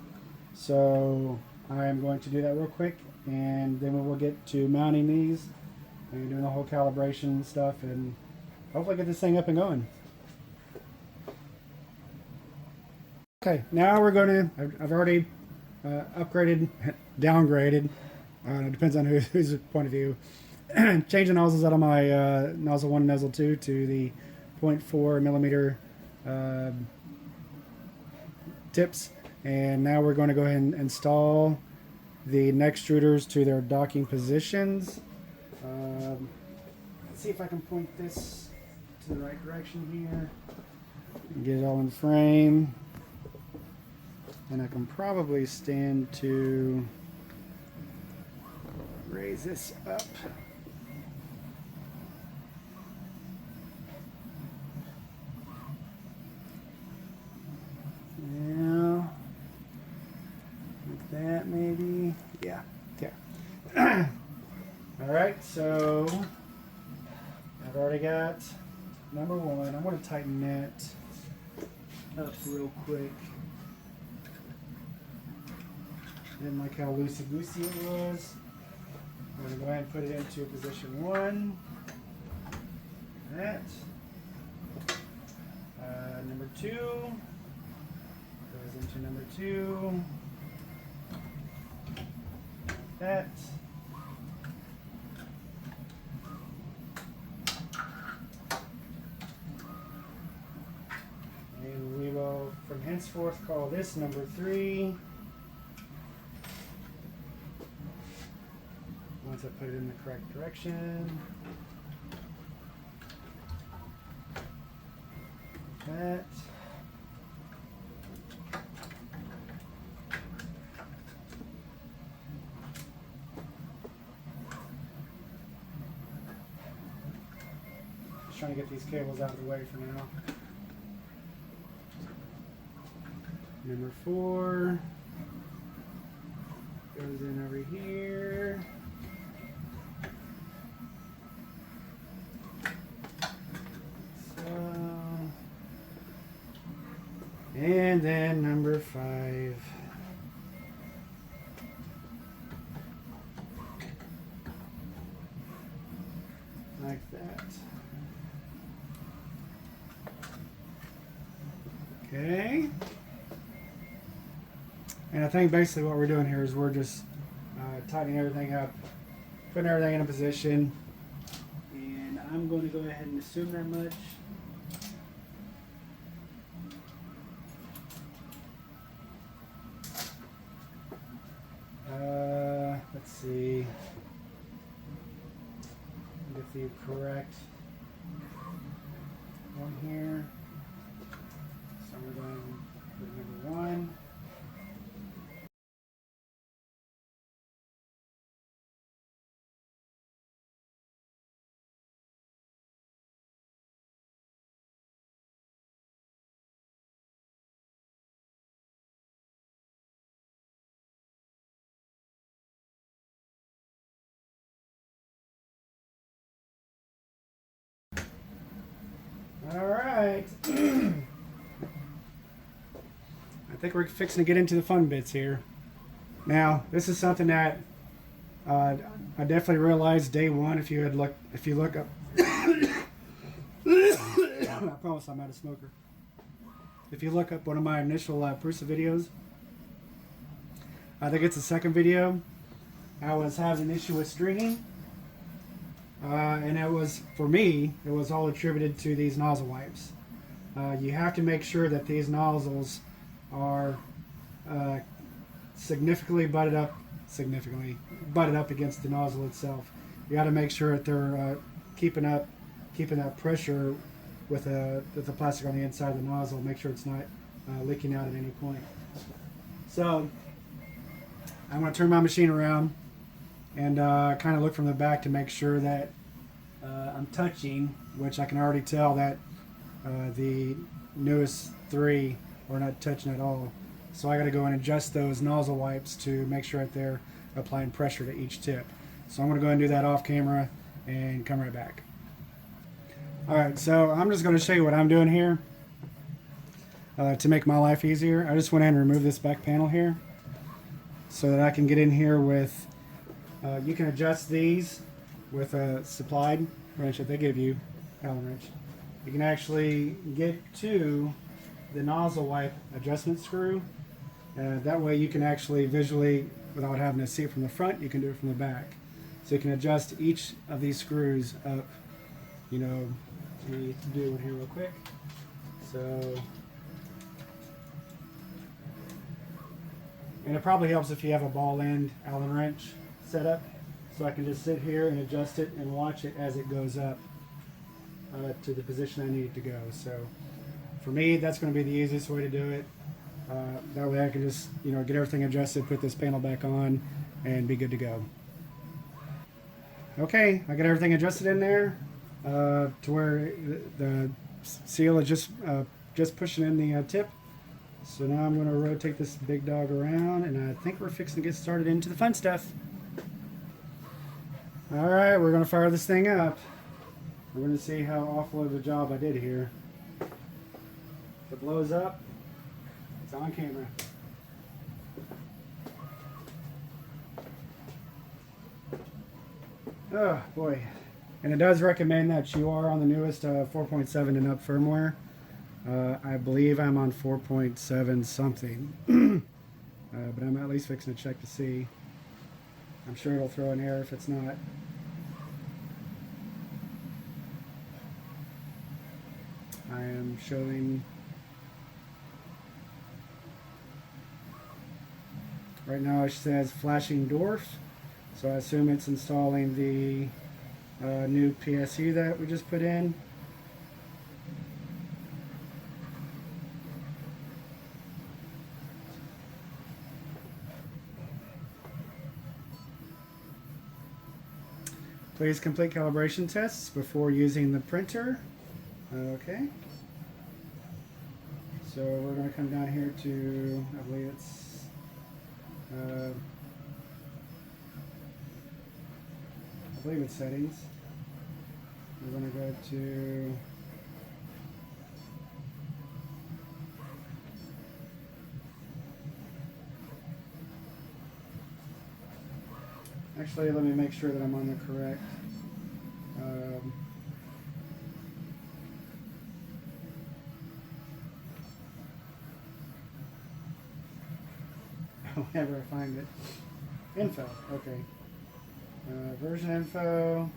So I'm going to do that real quick, and then we will get to mounting these and doing the whole calibration stuff, and hopefully get this thing up and going. Okay, now we're going to, I've already upgraded, downgraded, it depends on whose point of view, changing nozzles out of my nozzle 1 and nozzle 2 to the 0.4 millimeter tips. And now we're going to go ahead and install the neck extruders to their docking positions. Let's see if I can point this to the right direction here. Get it all in frame. And I can probably stand to raise this up. Now, like that maybe. Yeah, okay. All right, so I've already got number one. I'm going to tighten that up real quick. Didn't like how loosey-goosey it was. I'm going to go ahead and put it into position one. That. Number two goes into number two. That. And we will, from henceforth, call this number three. Once I put it in the correct direction. That. Just trying to get these cables out of the way for now. Number four goes in over here. So, and then number five. Like that. Okay. And I think basically what we're doing here is we're just tightening everything up, putting everything in a position. And I'm going to go ahead and assume that much. Let's see. Get the correct one here. So we're going with number one. All right. I think we're fixing to get into the fun bits here. Now, this is something that I definitely realized day one. If you look up, I promise I'm not a smoker. If you look up one of my initial Prusa videos, I think it's the second video, I was having an issue with stringing. And it was, for me, it was all attributed to these nozzle wipes. You have to make sure that these nozzles are significantly butted up against the nozzle itself. You got to make sure that they're keeping that pressure with the plastic on the inside of the nozzle. Make sure it's not leaking out at any point. So I'm going to turn my machine around and kind of look from the back to make sure that I'm touching, which I can already tell that the newest three are not touching at all. So I got to go and adjust those nozzle wipes to make sure that they're applying pressure to each tip. So I'm going to go and do that off camera and come right back. Alright, so I'm just going to show you what I'm doing here to make my life easier. I just went in and removed this back panel here so that I can get in here with, you can adjust these with a supplied wrench that they give you, Allen wrench. You can actually get to the nozzle wipe adjustment screw. That way you can actually visually, without having to see it from the front, you can do it from the back. So you can adjust each of these screws up. You know, let me do it here real quick. So, and it probably helps if you have a ball end Allen wrench set up. So I can just sit here and adjust it and watch it as it goes up to the position I need it to go. So for me, that's going to be the easiest way to do it. That way I can just, get everything adjusted, put this panel back on, and be good to go. Okay, I got everything adjusted in there to where the seal is just pushing in the tip. So now I'm going to rotate this big dog around, and I think we're fixing to get started into the fun stuff. All right, we're going to fire this thing up. We're going to see how awful of a job I did here. If it blows up, it's on camera. Oh boy. And it does recommend that you are on the newest 4.7 and up firmware. I believe I'm on 4.7 something. But I'm at least fixing to check to see. I'm sure it'll throw an error if it's not. I am showing right now it says flashing dwarf, so I assume it's installing the new PSU that we just put in. Please complete calibration tests before using the printer. Okay. So we're going to come down here to, I believe it's, settings. We're going to go to actually, let me make sure that I'm on the correct whenever I find it. Info, okay. Version info.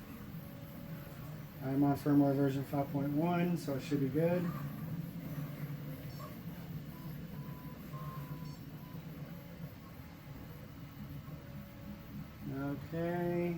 I'm on firmware version 5.1, so it should be good. Okay.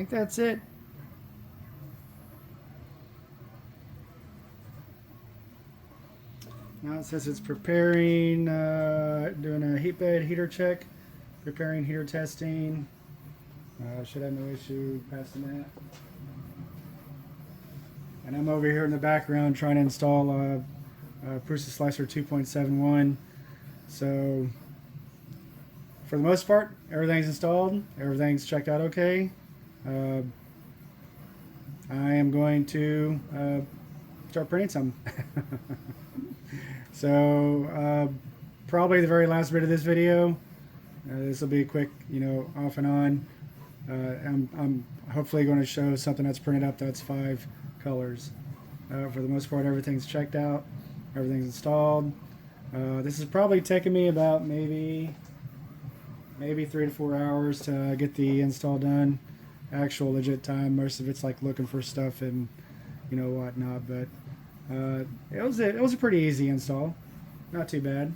think that's it. Now it says it's preparing, doing a heat bed heater check, preparing heater testing. Should have no issue passing that. And I'm over here in the background trying to install a Prusa Slicer 2.71. So for the most part, everything's installed. Everything's checked out okay. I am going to start printing some. So probably the very last bit of this video. This will be a quick, off and on. I'm hopefully going to show something that's printed up that's 5 colors. For the most part, everything's checked out. Everything's installed. This is probably taking me about maybe 3 to 4 hours to get the install done. Actual legit time. Most of it's like looking for stuff and whatnot. But it was a pretty easy install. Not too bad.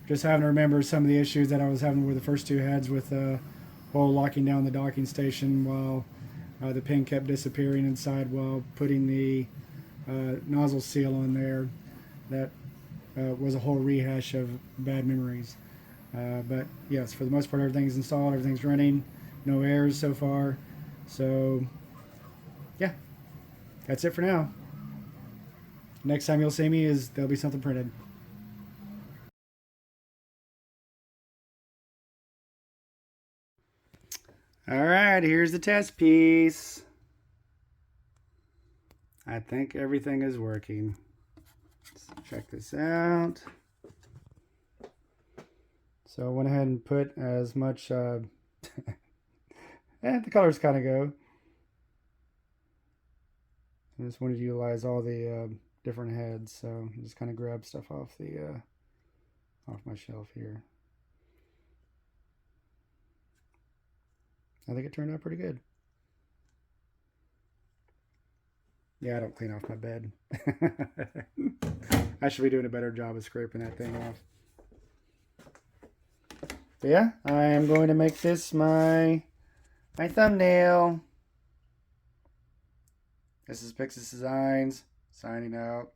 Just having to remember some of the issues that I was having with the first 2 heads with whole locking down the docking station while the pin kept disappearing inside while putting the nozzle seal on there. That was a whole rehash of bad memories. But yes, for the most part, everything's installed, everything's running, no errors so far. So yeah, that's it for now. Next time you'll see me there'll be something printed. Alright, here's the test piece. I think everything is working. Let's check this out. So I went ahead and put as much, the colors kind of go. I just wanted to utilize all the different heads, so I just kind of grab stuff off the off my shelf here. I think it turned out pretty good. Yeah, I don't clean off my bed. I should be doing a better job of scraping that thing off. So yeah, I am going to make this my thumbnail. This is Pixis Designs, signing out.